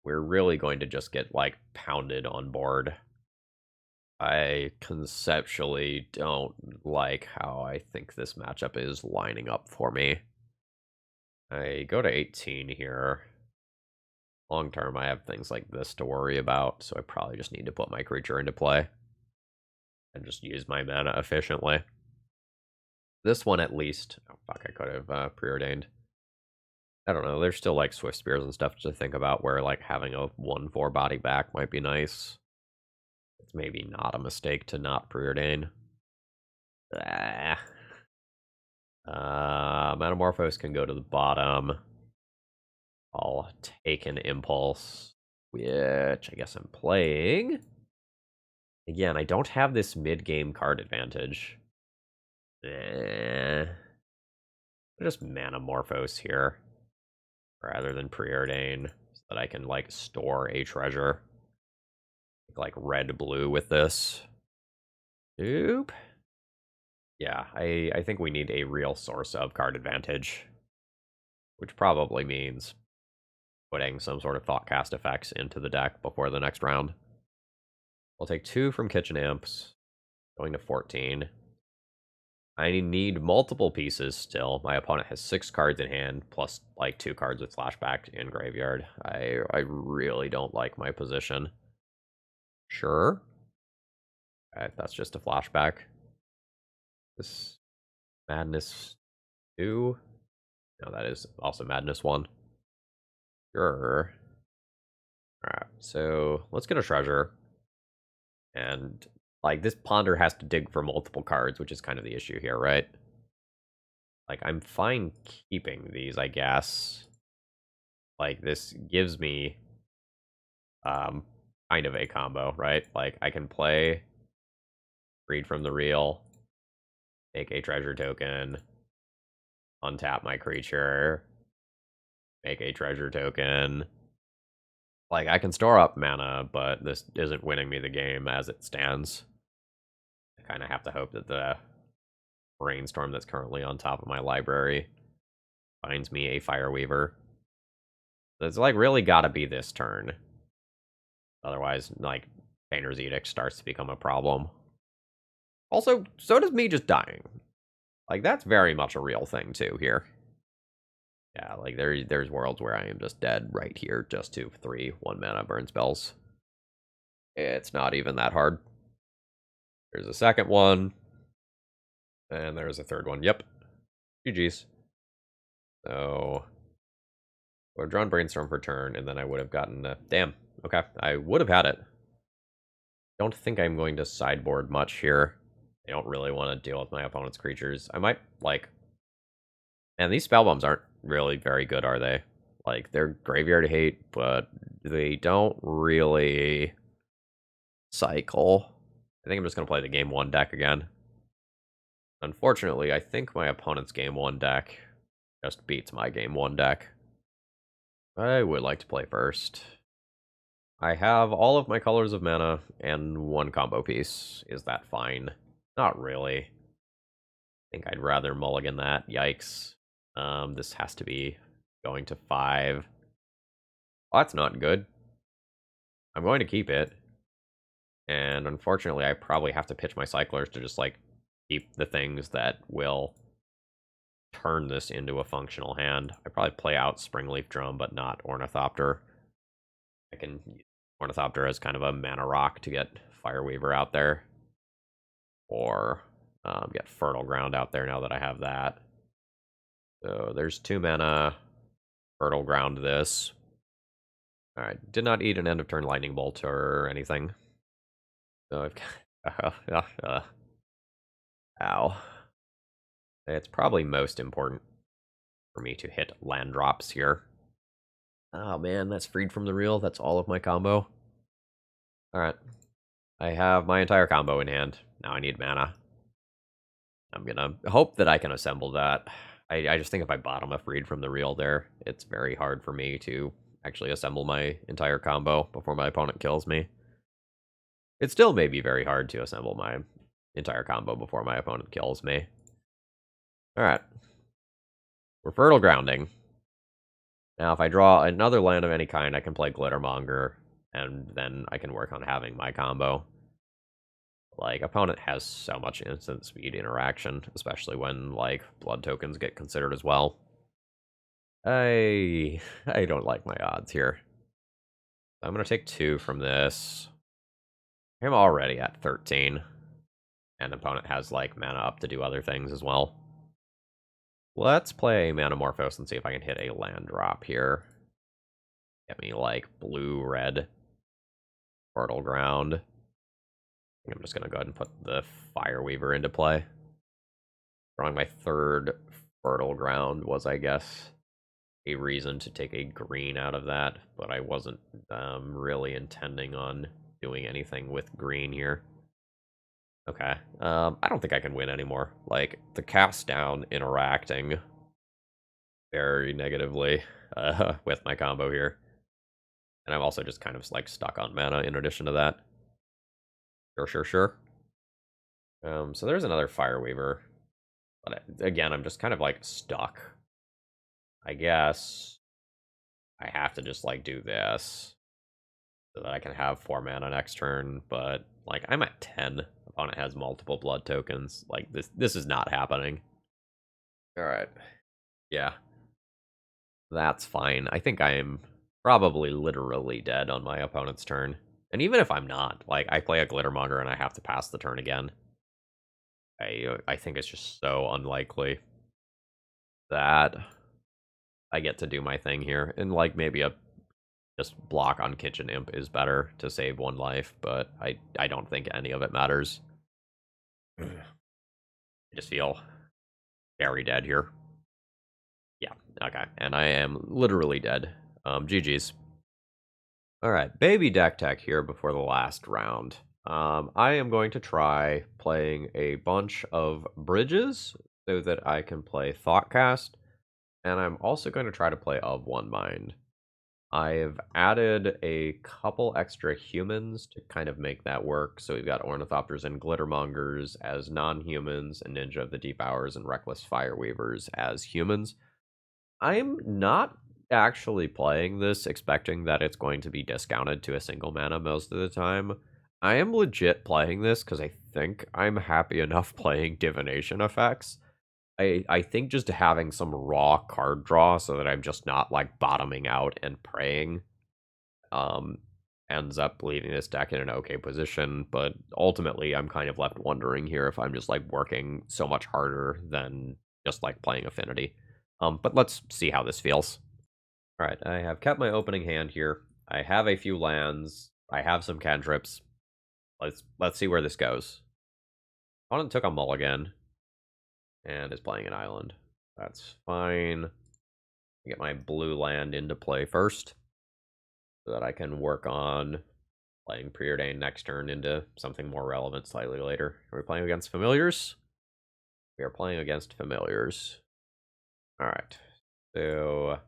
we're really going to just get, like, pounded on board. I conceptually don't like how I think this matchup is lining up for me. I go to 18 here. Long term, I have things like this to worry about, so I probably just need to put my creature into play and just use my mana efficiently. This one, at least. Oh, fuck, I could have preordained. I don't know. There's still, like, Swift Spears and stuff to think about where, like, having a 1/4 body back might be nice. It's maybe not a mistake to not preordain. Metamorphose can go to the bottom. I'll take an Impulse, which I guess I'm playing. Again, I don't have this mid-game card advantage. I'll just Manamorphose here rather than Preordain so that I can, like, store a treasure. Like red-blue with this. Oop. Yeah, I think we need a real source of card advantage, which probably means putting some sort of Thoughtcast effects into the deck before the next round. We'll take 2 from Kitchen Imps, going to 14. I need multiple pieces still. My opponent has 6 cards in hand, plus like 2 cards with flashback in graveyard. I really don't like my position. Sure. Okay, that's just a flashback. This Madness 2. No, that is also Madness 1. Sure. Alright, so let's get a treasure. And, like, this Ponder has to dig for multiple cards, which is kind of the issue here, right? Like, I'm fine keeping these, I guess. Like, this gives me kind of a combo, right? Like, I can play Read from the Real, make a treasure token, untap my creature, make a treasure token. Like, I can store up mana, but this isn't winning me the game as it stands. I kind of have to hope that the Brainstorm that's currently on top of my library finds me a Fireweaver. It's, like, really gotta be this turn. Otherwise, like, Painter's Edict starts to become a problem. Also, so does me just dying. Like, that's very much a real thing, too, here. Yeah, like, there's worlds where I am just dead right here, just to 3 1-mana burn spells. It's not even that hard. There's a second one. And there's a third one. Yep. GG's. So, I would have drawn Brainstorm for turn, and then I would have gotten damn. Okay, I would have had it. Don't think I'm going to sideboard much here. I don't really want to deal with my opponent's creatures. I might, like... And these spell bombs aren't really very good, are they? Like, they're graveyard hate, but they don't really cycle. I think I'm just going to play the game 1 deck again. Unfortunately, I think my opponent's game 1 deck just beats my game 1 deck. I would like to play first. I have all of my colors of mana and 1 combo piece. Is that fine? Not really. I think I'd rather mulligan that. Yikes. This has to be going to 5. Well, that's not good. I'm going to keep it. And unfortunately, I probably have to pitch my cyclers to just, like, keep the things that will turn this into a functional hand. I probably play out Springleaf Drum, but not Ornithopter. I can use Ornithopter as kind of a mana rock to get Fireweaver out there. Or get Fertile Ground out there now that I have that. So there's 2 mana. Fertile Ground this. Alright, did not eat an end of turn Lightning Bolt or anything. So I've got... ow. It's probably most important for me to hit land drops here. Oh man, that's freed from the reel. That's all of my combo. Alright. I have my entire combo in hand. Now I need mana. I'm gonna hope that I can assemble that. I just think if I bottom a freed from the reel there, it's very hard for me to actually assemble my entire combo before my opponent kills me. It still may be very hard to assemble my entire combo before my opponent kills me. Alright. We're Fertile Grounding. Now, if I draw another land of any kind, I can play Glittermonger, and then I can work on having my combo. Like, opponent has so much instant speed interaction, especially when, like, blood tokens get considered as well. I don't like my odds here. I'm going to take 2 from this. I'm already at 13. And opponent has, like, mana up to do other things as well. Let's play Manamorphose and see if I can hit a land drop here. Get me, like, blue-red. Fertile Ground. I think I'm just going to go ahead and put the Fireweaver into play. Drawing my 3rd Fertile Ground was, I guess, a reason to take a green out of that, but I wasn't really intending on doing anything with green here. Okay, I don't think I can win anymore. Like, the cast down interacting very negatively with my combo here. And I'm also just kind of, like, stuck on mana in addition to that. Sure. So there's another Fireweaver. But again, I'm just kind of, like, stuck. I guess I have to just, like, do this so that I can have 4 mana next turn, but, like, I'm at 10. Opponent has multiple blood tokens. Like, this is not happening. Alright. Yeah. That's fine. I think I am probably literally dead on my opponent's turn. And even if I'm not, like, I play a Glittermonger and I have to pass the turn again. I think it's just so unlikely that I get to do my thing here. And, like, maybe a just block on Kitchen Imp is better to save 1 life, but I don't think any of it matters. I just feel very dead here. Yeah, okay. And I am literally dead. GG's. Alright, baby deck tech here before the last round. I am going to try playing a bunch of bridges so that I can play Thoughtcast, and I'm also going to try to play Of One Mind. I've added a couple extra humans to kind of make that work. So we've got Ornithopters and Glittermongers as non-humans, and Ninja of the Deep Hours and Reckless Fireweavers as humans. I'm not actually playing this expecting that it's going to be discounted to a single mana most of the time. I am legit playing this because I think I'm happy enough playing divination effects. I think just having some raw card draw so that I'm just not, like, bottoming out and praying ends up leaving this deck in an okay position, but ultimately I'm kind of left wondering here if I'm just, like, working so much harder than just, like, playing Affinity. But let's see how this feels. Alright, I have kept my opening hand here. I have a few lands. I have some cantrips. Let's see where this goes. Opponent took a mulligan and is playing an island. That's fine. Get my blue land into play first so that I can work on playing Preordained next turn into something more relevant slightly later. Are we playing against familiars? We are playing against familiars. Alright. So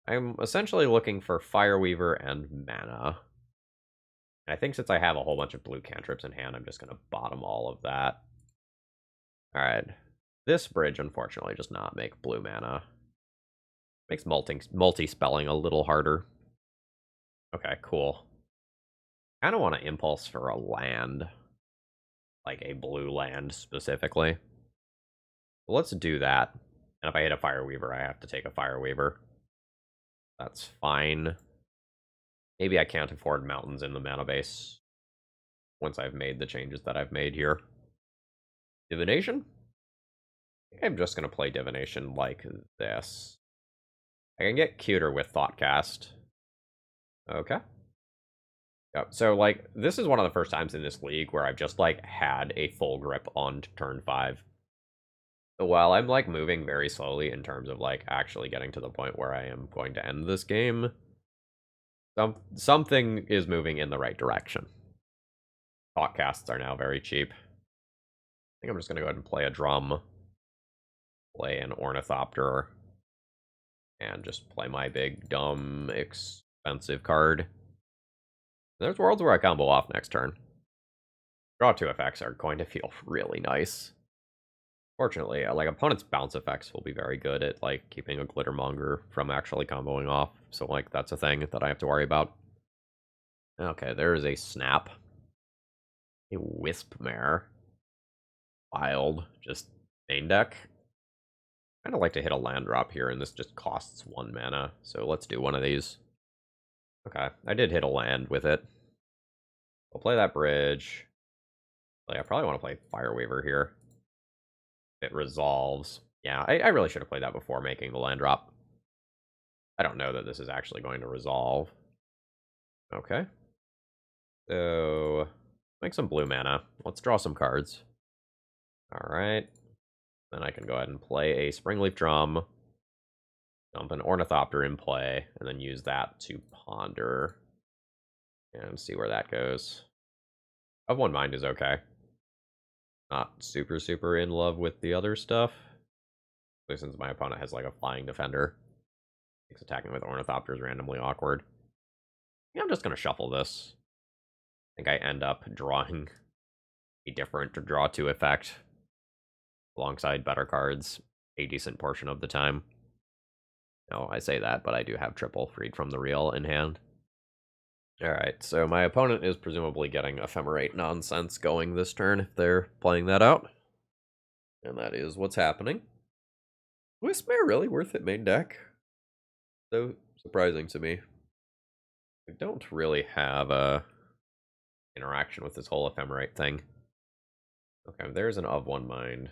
I'm essentially looking for Fireweaver and mana. And I think since I have a whole bunch of blue cantrips in hand, I'm just going to bottom all of that. Alright. This bridge, unfortunately, does not make blue mana. Makes multi-spelling a little harder. Okay, cool. I kind of want to impulse for a land. Like a blue land, specifically. Well, let's do that. And if I hit a Fireweaver, I have to take a Fireweaver. That's fine. Maybe I can't afford mountains in the mana base. once I've made the changes that I've made here. Divination? I think I'm just going to play Divination like this. I can get cuter with Thoughtcast. Okay. Yep. So, like, this is one of the first times in this league where I've just, like, had a full grip on turn 5. So while I'm, like, moving very slowly in terms of, like, actually getting to the point where I am going to end this game, something is moving in the right direction. Thoughtcasts are now very cheap. I think I'm just going to go ahead and play a drum, play an ornithopter, and just play my big, dumb, expensive card. There's worlds where I combo off next turn. Draw 2 effects are going to feel really nice. Fortunately, like, opponent's bounce effects will be very good at, like, keeping a Glittermonger from actually comboing off. So, like, that's a thing that I have to worry about. Okay, there is a snap. A Wispmare. Wild. Just main deck. Kind of like to hit a land drop here, and this just costs 1 mana. So let's do one of these. Okay, I did hit a land with it. I'll play that bridge. Like, I probably want to play Fireweaver here. It resolves. Yeah, I really should have played that before making the land drop. I don't know that this is actually going to resolve. Okay. So, make some blue mana. Let's draw some cards. Alright. Then I can go ahead and play a Springleaf Drum. Dump an Ornithopter in play, and then use that to ponder. And see where that goes. Of One Mind is okay. Not super in love with the other stuff. Especially since my opponent has, like, a Flying Defender. Makes attacking with Ornithopter is randomly awkward. Yeah, I'm just going to shuffle this. I think I end up drawing a different draw 2 effect alongside better cards a decent portion of the time. No, I say that, but I do have triple freed from the real in hand. Alright, so my opponent is presumably getting Ephemerate nonsense going this turn if they're playing that out. And that is what's happening. Wispmare really worth it main deck? So surprising to me. I don't really have a interaction with this whole Ephemerate thing. Okay, there's an Of One Mind.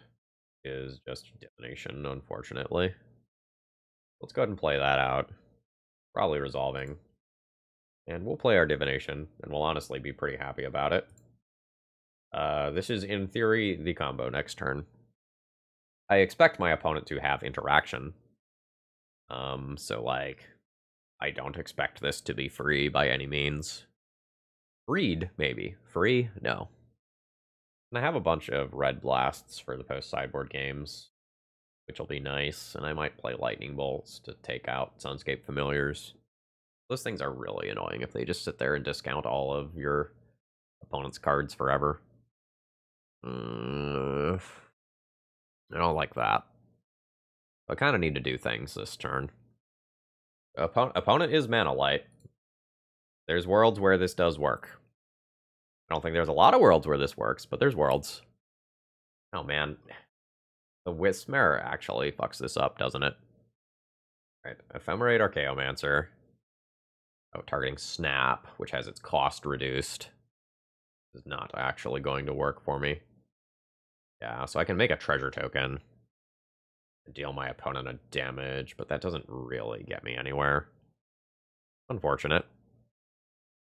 Is just Divination, unfortunately. Let's go ahead and play that out. Probably resolving. And we'll play our Divination, and we'll honestly be pretty happy about it. This is, in theory, the combo next turn. I expect my opponent to have interaction. So, like, I don't expect this to be free by any means. Freed, maybe. Free? No. And I have a bunch of red blasts for the post-sideboard games, which will be nice, and I might play Lightning Bolts to take out Sunscape Familiars. Those things are really annoying if they just sit there and discount all of your opponent's cards forever. I don't like that. I kind of need to do things this turn. Opponent is Mana Light. There's worlds where this does work. I don't think there's a lot of worlds where this works, but there's worlds. Oh, man. The Wispmare actually fucks this up, doesn't it? Right, Ephemerate Archaeomancer. Oh, targeting Snap, which has its cost reduced. Is not actually going to work for me. Yeah, so I can make a treasure token. And deal my opponent a damage, but that doesn't really get me anywhere. Unfortunate.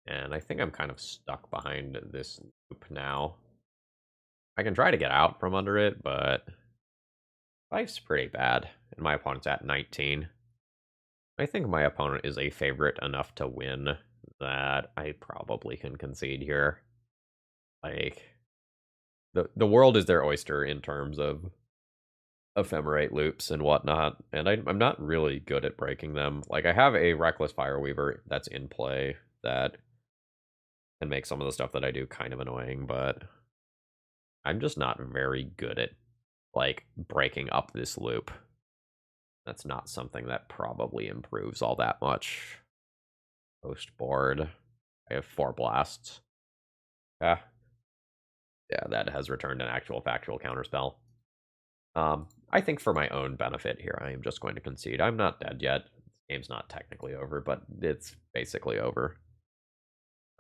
And I think I'm kind of stuck behind this loop now. I can try to get out from under it, but life's pretty bad, and my opponent's at 19. I think my opponent is a favorite enough to win that I probably can concede here. Like, the world is their oyster in terms of ephemerate loops and whatnot, and I'm not really good at breaking them. Like, I have a Reckless Fireweaver that's in play that can make some of the stuff that I do kind of annoying, but I'm just not very good at, like, breaking up this loop. That's not something that probably improves all that much. Post board. I have 4 blasts. Yeah, that has returned an actual factual counterspell. I think for my own benefit here, I am just going to concede. I'm not dead yet. This game's not technically over, but it's basically over.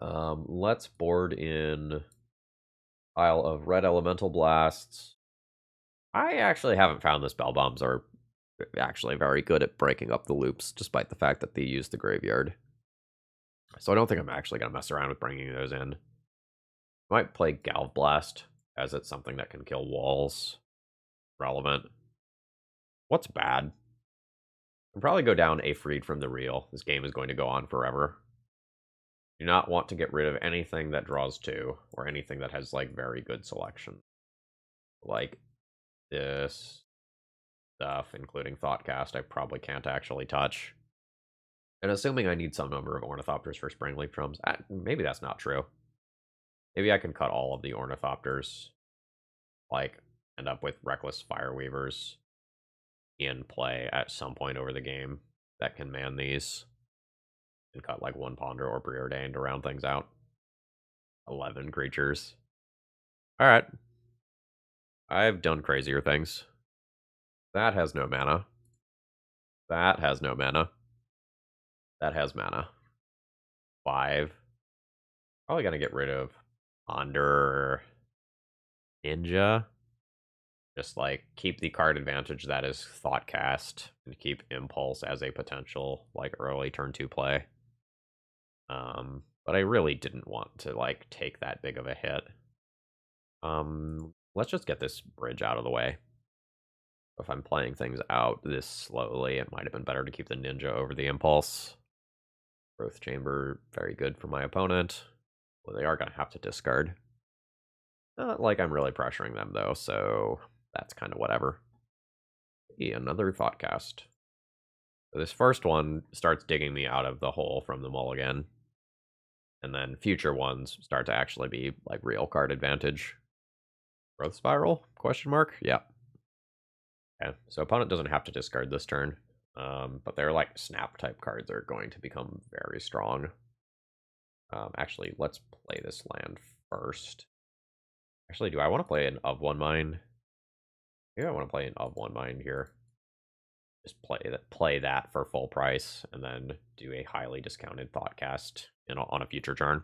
Let's board in Pile of red elemental blasts. I actually haven't found the spell bombs are actually very good at breaking up the loops, despite the fact that they use the graveyard. So I don't think I'm actually going to mess around with bringing those in. I might play Galv Blast, as it's something that can kill walls. Relevant. What's bad? I'll probably go down a Freed from the Real. This game is going to go on forever. Do not want to get rid of anything that draws 2, or anything that has, like, very good selection. Like this stuff, including Thoughtcast, I probably can't actually touch. And assuming I need some number of Ornithopters for Springleaf Drums, maybe that's not true. Maybe I can cut all of the Ornithopters, like, end up with Reckless Fireweavers in play at some point over the game that can man these. And cut, like, 1 Ponder or Preordained to round things out. 11 creatures. Alright. I've done crazier things. That has no mana. That has no mana. That has mana. 5. Probably gonna get rid of Ponder, Ninja. Just, like, keep the card advantage that is Thoughtcast, and keep Impulse as a potential, like, early turn 2 play. But I really didn't want to, like, take that big of a hit. Let's just get this bridge out of the way. If I'm playing things out this slowly, it might have been better to keep the Ninja over the Impulse. Growth Chamber, very good for my opponent. Well, they are going to have to discard. Not like I'm really pressuring them, though, so that's kind of whatever. Another Thoughtcast. So this first one starts digging me out of the hole from the mulligan. And then future ones start to actually be, like, real card advantage. Growth Spiral? Question mark? Yeah. Okay, so opponent doesn't have to discard this turn. But their, like, snap type cards are going to become very strong. Actually, let's play this land first. Actually, do I want to play an Of One Mind? Maybe I want to play an Of One Mind here. Just play that for full price, and then do a highly discounted Thoughtcast on a future turn.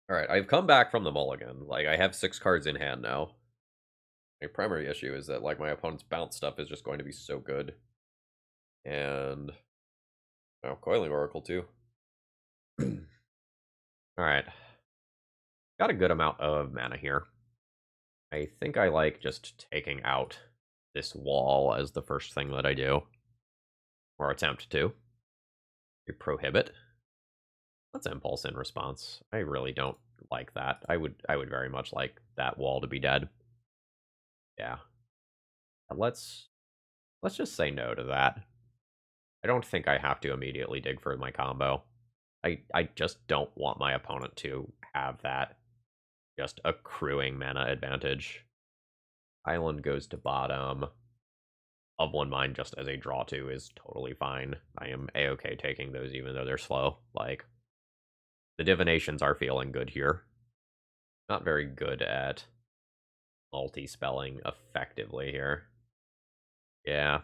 Alright, I've come back from the mulligan. Like, I have 6 cards in hand now. My primary issue is that, like, my opponent's bounce stuff is just going to be so good. And Coiling Oracle too. Alright. Got a good amount of mana here. I think I like just taking out this wall as the first thing that I do. Or attempt to. Prohibit. Let's Impulse in response. I really don't like that. I would very much like that wall to be dead. Yeah. Let's just say no to that. I don't think I have to immediately dig for my combo. I just don't want my opponent to have that just accruing mana advantage. Island goes to bottom. Of One Mind just as a draw 2 is totally fine. I am a-okay taking those even though they're slow. Like, the divinations are feeling good here. Not very good at multi-spelling effectively here. Yeah.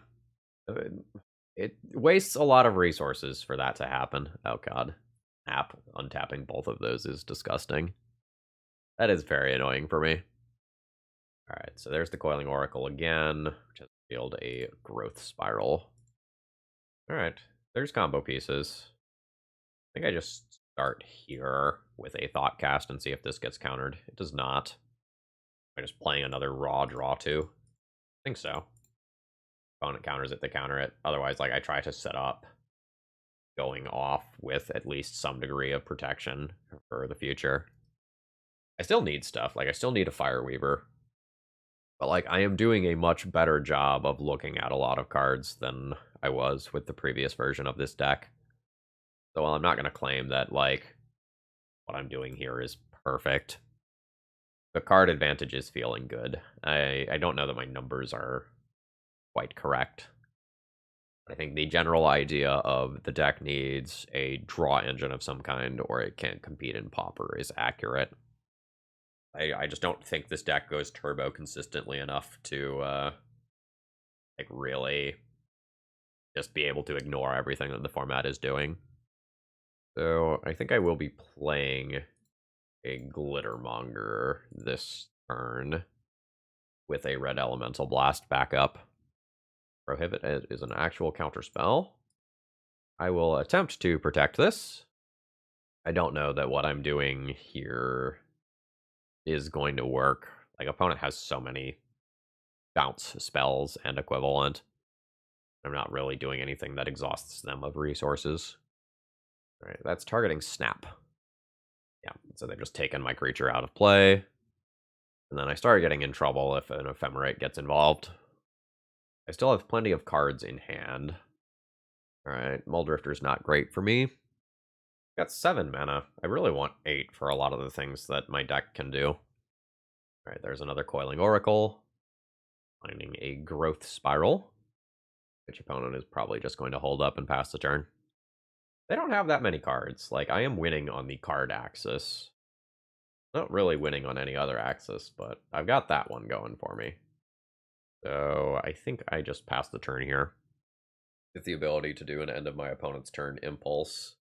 It wastes a lot of resources for that to happen. Oh god. Untapping both of those is disgusting. That is very annoying for me. Alright, so there's the Coiling Oracle again, which has revealed a Growth Spiral. Alright, there's combo pieces. I think I just start here with a Thoughtcast and see if this gets countered. It does not. Am I just playing another raw draw 2? I think so. Opponent counters it, they counter it. Otherwise, like, I try to set up going off with at least some degree of protection for the future. I still need stuff. Like, I still need a Fireweaver. But, like, I am doing a much better job of looking at a lot of cards than I was with the previous version of this deck. So while I'm not going to claim that, like, what I'm doing here is perfect, the card advantage is feeling good. I don't know that my numbers are quite correct. I think the general idea of the deck needs a draw engine of some kind or it can't compete in Pauper is accurate. I just don't think this deck goes turbo consistently enough to like really just be able to ignore everything that the format is doing. So I think I will be playing a Glittermonger this turn with a red elemental blast backup. Prohibit is an actual counter spell. I will attempt to protect this. I don't know that what I'm doing here is going to work. Like, opponent has so many bounce spells and equivalent. I'm not really doing anything that exhausts them of resources. All right, that's targeting Snap. Yeah, so they've just taken my creature out of play. And then I start getting in trouble if an Ephemerate gets involved. I still have plenty of cards in hand. All right, Muldrifter's not great for me. Got 7 mana. I really want 8 for a lot of the things that my deck can do. All right, there's another Coiling Oracle. Finding a Growth Spiral, which opponent is probably just going to hold up and pass the turn. They don't have that many cards. Like, I am winning on the card axis. Not really winning on any other axis, but I've got that one going for me. So I think I just pass the turn here. With the ability to do an end of my opponent's turn impulse.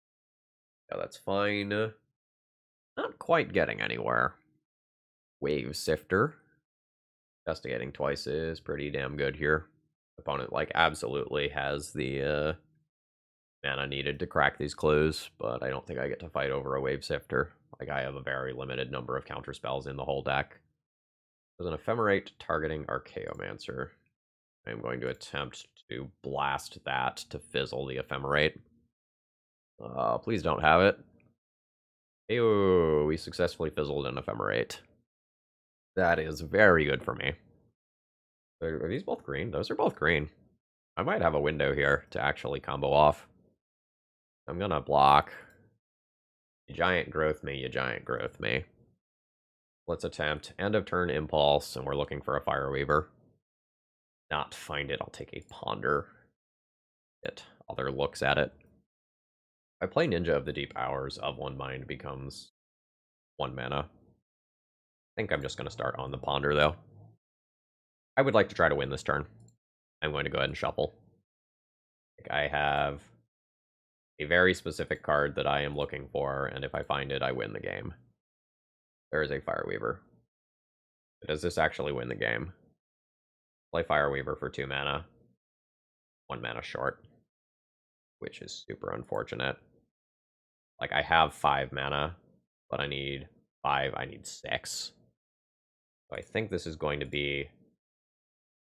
Yeah, that's fine. Not quite getting anywhere. Wave Sifter. Investigating twice is pretty damn good here. Opponent, like, absolutely has the mana needed to crack these clues, but I don't think I get to fight over a Wave Sifter. Like, I have a very limited number of counter spells in the whole deck. There's an Ephemerate targeting Archaeomancer. I'm going to attempt to blast that to fizzle the Ephemerate. Please don't have it. Ew, we successfully fizzled an Ephemerate. That is very good for me. Are these both green? Those are both green. I might have a window here to actually combo off. I'm gonna block. You giant growth me, you giant growth me. Let's attempt end of turn impulse, and we're looking for a Fireweaver. Not find it, I'll take a Ponder. Get other looks at it. I play Ninja of the Deep Hours of One Mind becomes 1 mana. I think I'm just going to start on the Ponder, though. I would like to try to win this turn. I'm going to go ahead and shuffle. I have a very specific card that I am looking for, and if I find it, I win the game. There is a Fireweaver. But does this actually win the game? Play Fireweaver for 2 mana. 1 mana short. Which is super unfortunate. Like, I have 5 mana, but I need 5, I need 6. So I think this is going to be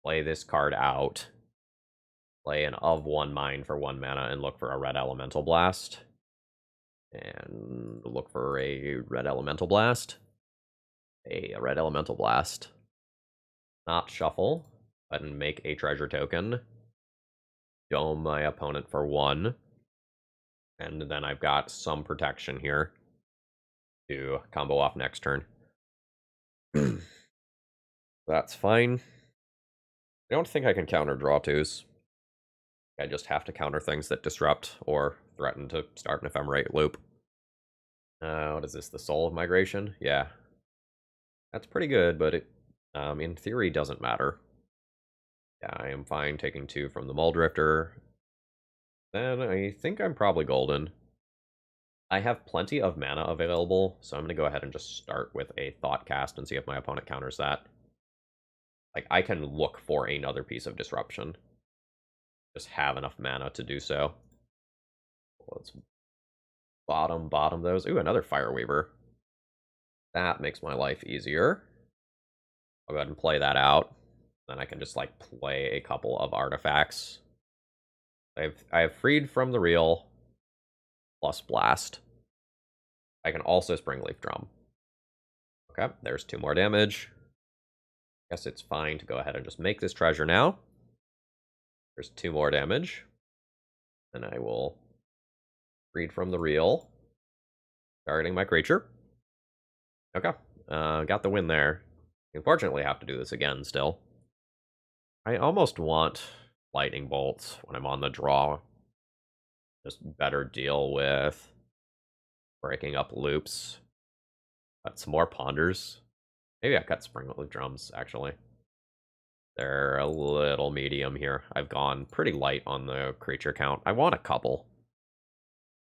play this card out, play an of 1 Mind for 1 mana, and look for a red Elemental Blast. And look for a red Elemental Blast. A red Elemental Blast. Not shuffle, but make a treasure token. Dome my opponent for 1. And then I've got some protection here to combo off next turn. That's fine. I don't think I can counter draw twos. I just have to counter things that disrupt or threaten to start an Ephemerate loop. What is this? The Soul of Migration? Yeah. That's pretty good, but it, in theory, doesn't matter. Yeah, I am fine taking 2 from the Muldrifter. Then I think I'm probably golden. I have plenty of mana available, so I'm going to go ahead and just start with a Thoughtcast and see if my opponent counters that. Like, I can look for another piece of disruption. Just have enough mana to do so. Let's bottom those. Ooh, another Fireweaver. That makes my life easier. I'll go ahead and play that out. Then I can just, like, play a couple of artifacts. I have Freed from the Real plus Blast. I can also Springleaf Drum. Okay, there's 2 more damage. Guess it's fine to go ahead and just make this treasure now. There's 2 more damage. Then I will Freed from the Real. Targeting my creature. Okay, got the win there. Unfortunately, I have to do this again still. I almost want Lightning Bolts when I'm on the draw. Just better deal with breaking up loops. Got some more Ponders. Maybe I cut Springleaf Drums, actually. They're a little medium here. I've gone pretty light on the creature count. I want a couple.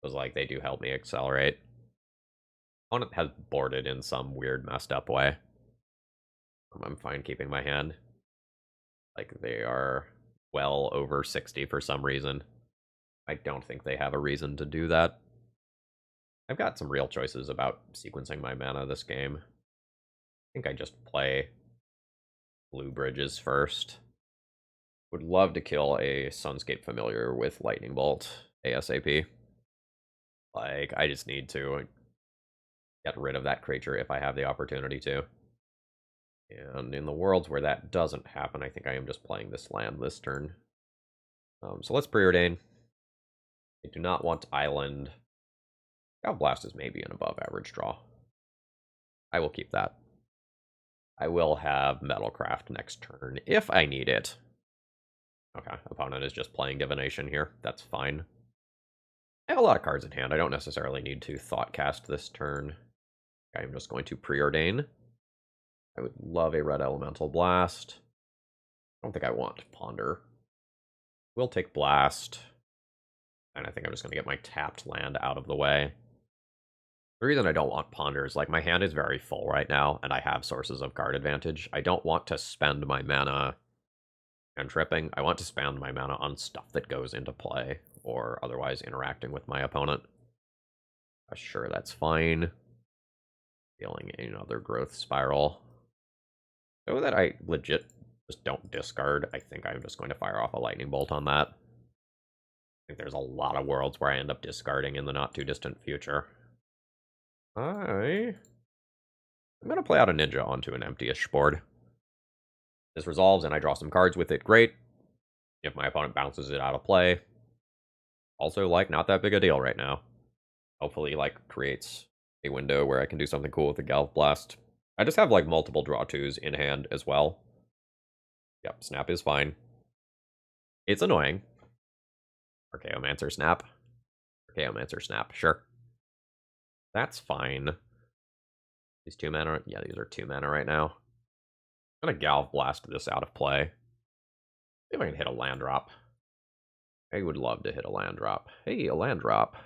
Because, like, they do help me accelerate. Opponent has boarded in some weird, messed up way. I'm fine keeping my hand. Like, they are well over 60 for some reason. I don't think they have a reason to do that. I've got some real choices about sequencing my mana this game. I think I just play blue bridges first. Would love to kill a Sunscape Familiar with Lightning Bolt ASAP. Like, I just need to get rid of that creature if I have the opportunity to. And in the worlds where that doesn't happen, I think I am just playing this land this turn. So let's preordain. I do not want Island. Blast is maybe an above average draw. I will keep that. I will have Metalcraft next turn if I need it. Okay, opponent is just playing Divination here. That's fine. I have a lot of cards in hand. I don't necessarily need to Thoughtcast this turn. I'm just going to preordain. I would love a red Elemental Blast. I don't think I want Ponder. We'll take Blast. And I think I'm just going to get my tapped land out of the way. The reason I don't want Ponder is, like, my hand is very full right now, and I have sources of card advantage. I don't want to spend my mana on tripping. I want to spend my mana on stuff that goes into play, or otherwise interacting with my opponent. Sure, that's fine. Feeling another Growth Spiral. So that I legit just don't discard, I think I'm just going to fire off a Lightning Bolt on that. I think there's a lot of worlds where I end up discarding in the not-too-distant future. I'm going to play out a Ninja onto an empty-ish board. This resolves and I draw some cards with it, great. If my opponent bounces it out of play, also, like, not that big a deal right now. Hopefully, like, creates a window where I can do something cool with the Galv Blast. I just have, like, multiple draw twos in hand as well. Yep, Snap is fine. It's annoying. Archaeomancer Snap. Archaeomancer Snap, sure. That's fine. These 2 mana? Yeah, these are 2 mana right now. I'm gonna Galv Blast this out of play. See if I can hit a land drop. I would love to hit a land drop. Hey, a land drop.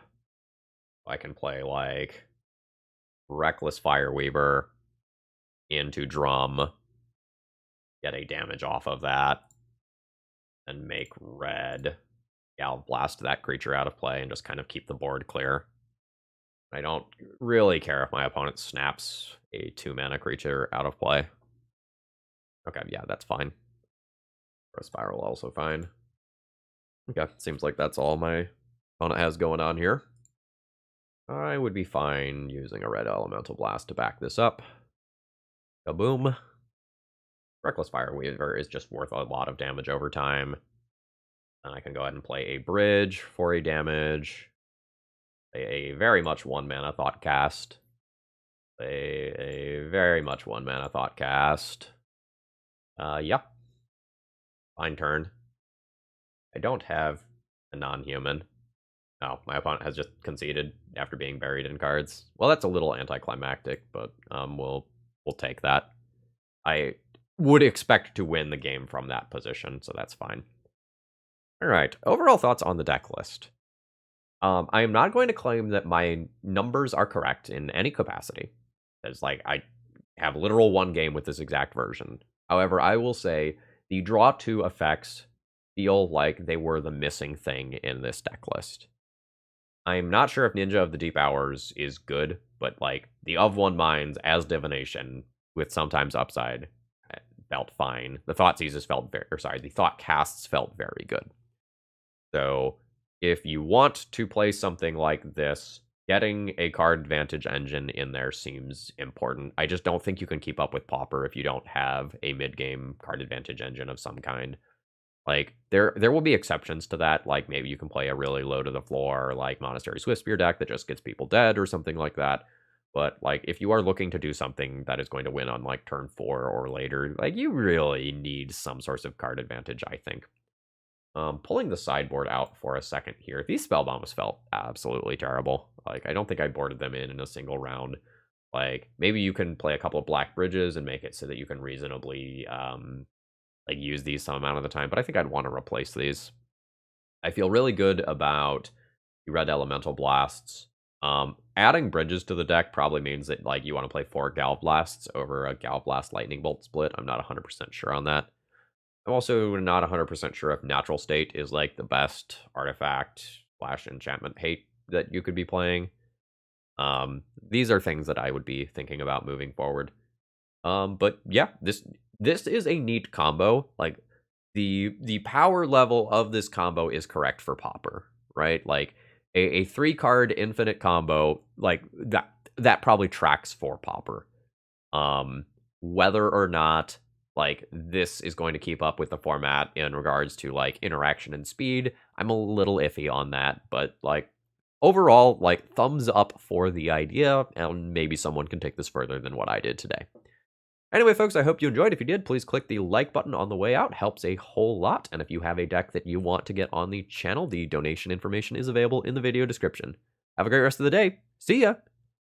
I can play, like, Reckless Fireweaver into Drum, get a damage off of that, and make red Galv Blast that creature out of play and just kind of keep the board clear. I don't really care if my opponent snaps a 2-mana creature out of play. Okay, yeah, that's fine. For a Spiral, also fine. Okay, seems like that's all my opponent has going on here. I would be fine using a red Elemental Blast to back this up. Kaboom. Reckless Fireweaver is just worth a lot of damage over time. And I can go ahead and play a Bridge for a damage. Play a very much 1-mana Thoughtcast. Play a very much 1-mana Thoughtcast. Yep. Fine turn. I don't have a non-human. Oh, my opponent has just conceded after being buried in cards. Well, that's a little anticlimactic, but we'll take that. I would expect to win the game from that position, so that's fine. All right, overall thoughts on the deck list. I am not going to claim that my numbers are correct in any capacity. It's like I have literal 1 game with this exact version. However, I will say the draw 2 effects feel like they were the missing thing in this deck list. I'm not sure if Ninja of the Deep Hours is good, but, like, the of 1 Minds as Divination with sometimes upside felt fine. The Thought Seizes felt the Thought Casts felt very good. So if you want to play something like this, getting a card advantage engine in there seems important. I just don't think you can keep up with Pauper if you don't have a mid-game card advantage engine of some kind. Like, there will be exceptions to that. Like, maybe you can play a really low to the floor, like, Monastery Swiftspear deck that just gets people dead or something like that. But, like, if you are looking to do something that is going to win on, like, turn 4 or later, like, you really need some source of card advantage, I think. Pulling the sideboard out for a second here, these spell bombs felt absolutely terrible. Like, I don't think I boarded them in a single round. Like, maybe you can play a couple of black bridges and make it so that you can reasonably, like, use these some amount of the time, but I think I'd want to replace these. I feel really good about the red Elemental Blasts. Adding bridges to the deck probably means that like you want to play 4 Galvlasts over a Galvlast Lightning Bolt split. I'm not 100% sure on that. I'm also not 100% sure if Natural State is like the best artifact / enchantment hate that you could be playing. These are things that I would be thinking about moving forward. But yeah, this is a neat combo. Like the power level of this combo is correct for Pauper, right? Like a 3-card infinite combo, like that probably tracks for Pauper. Whether or not like this is going to keep up with the format in regards to like interaction and speed, I'm a little iffy on that, but like overall, like thumbs up for the idea, and maybe someone can take this further than what I did today. Anyway, folks, I hope you enjoyed. If you did, please click the like button on the way out. Helps a whole lot. And if you have a deck that you want to get on the channel, the donation information is available in the video description. Have a great rest of the day. See ya!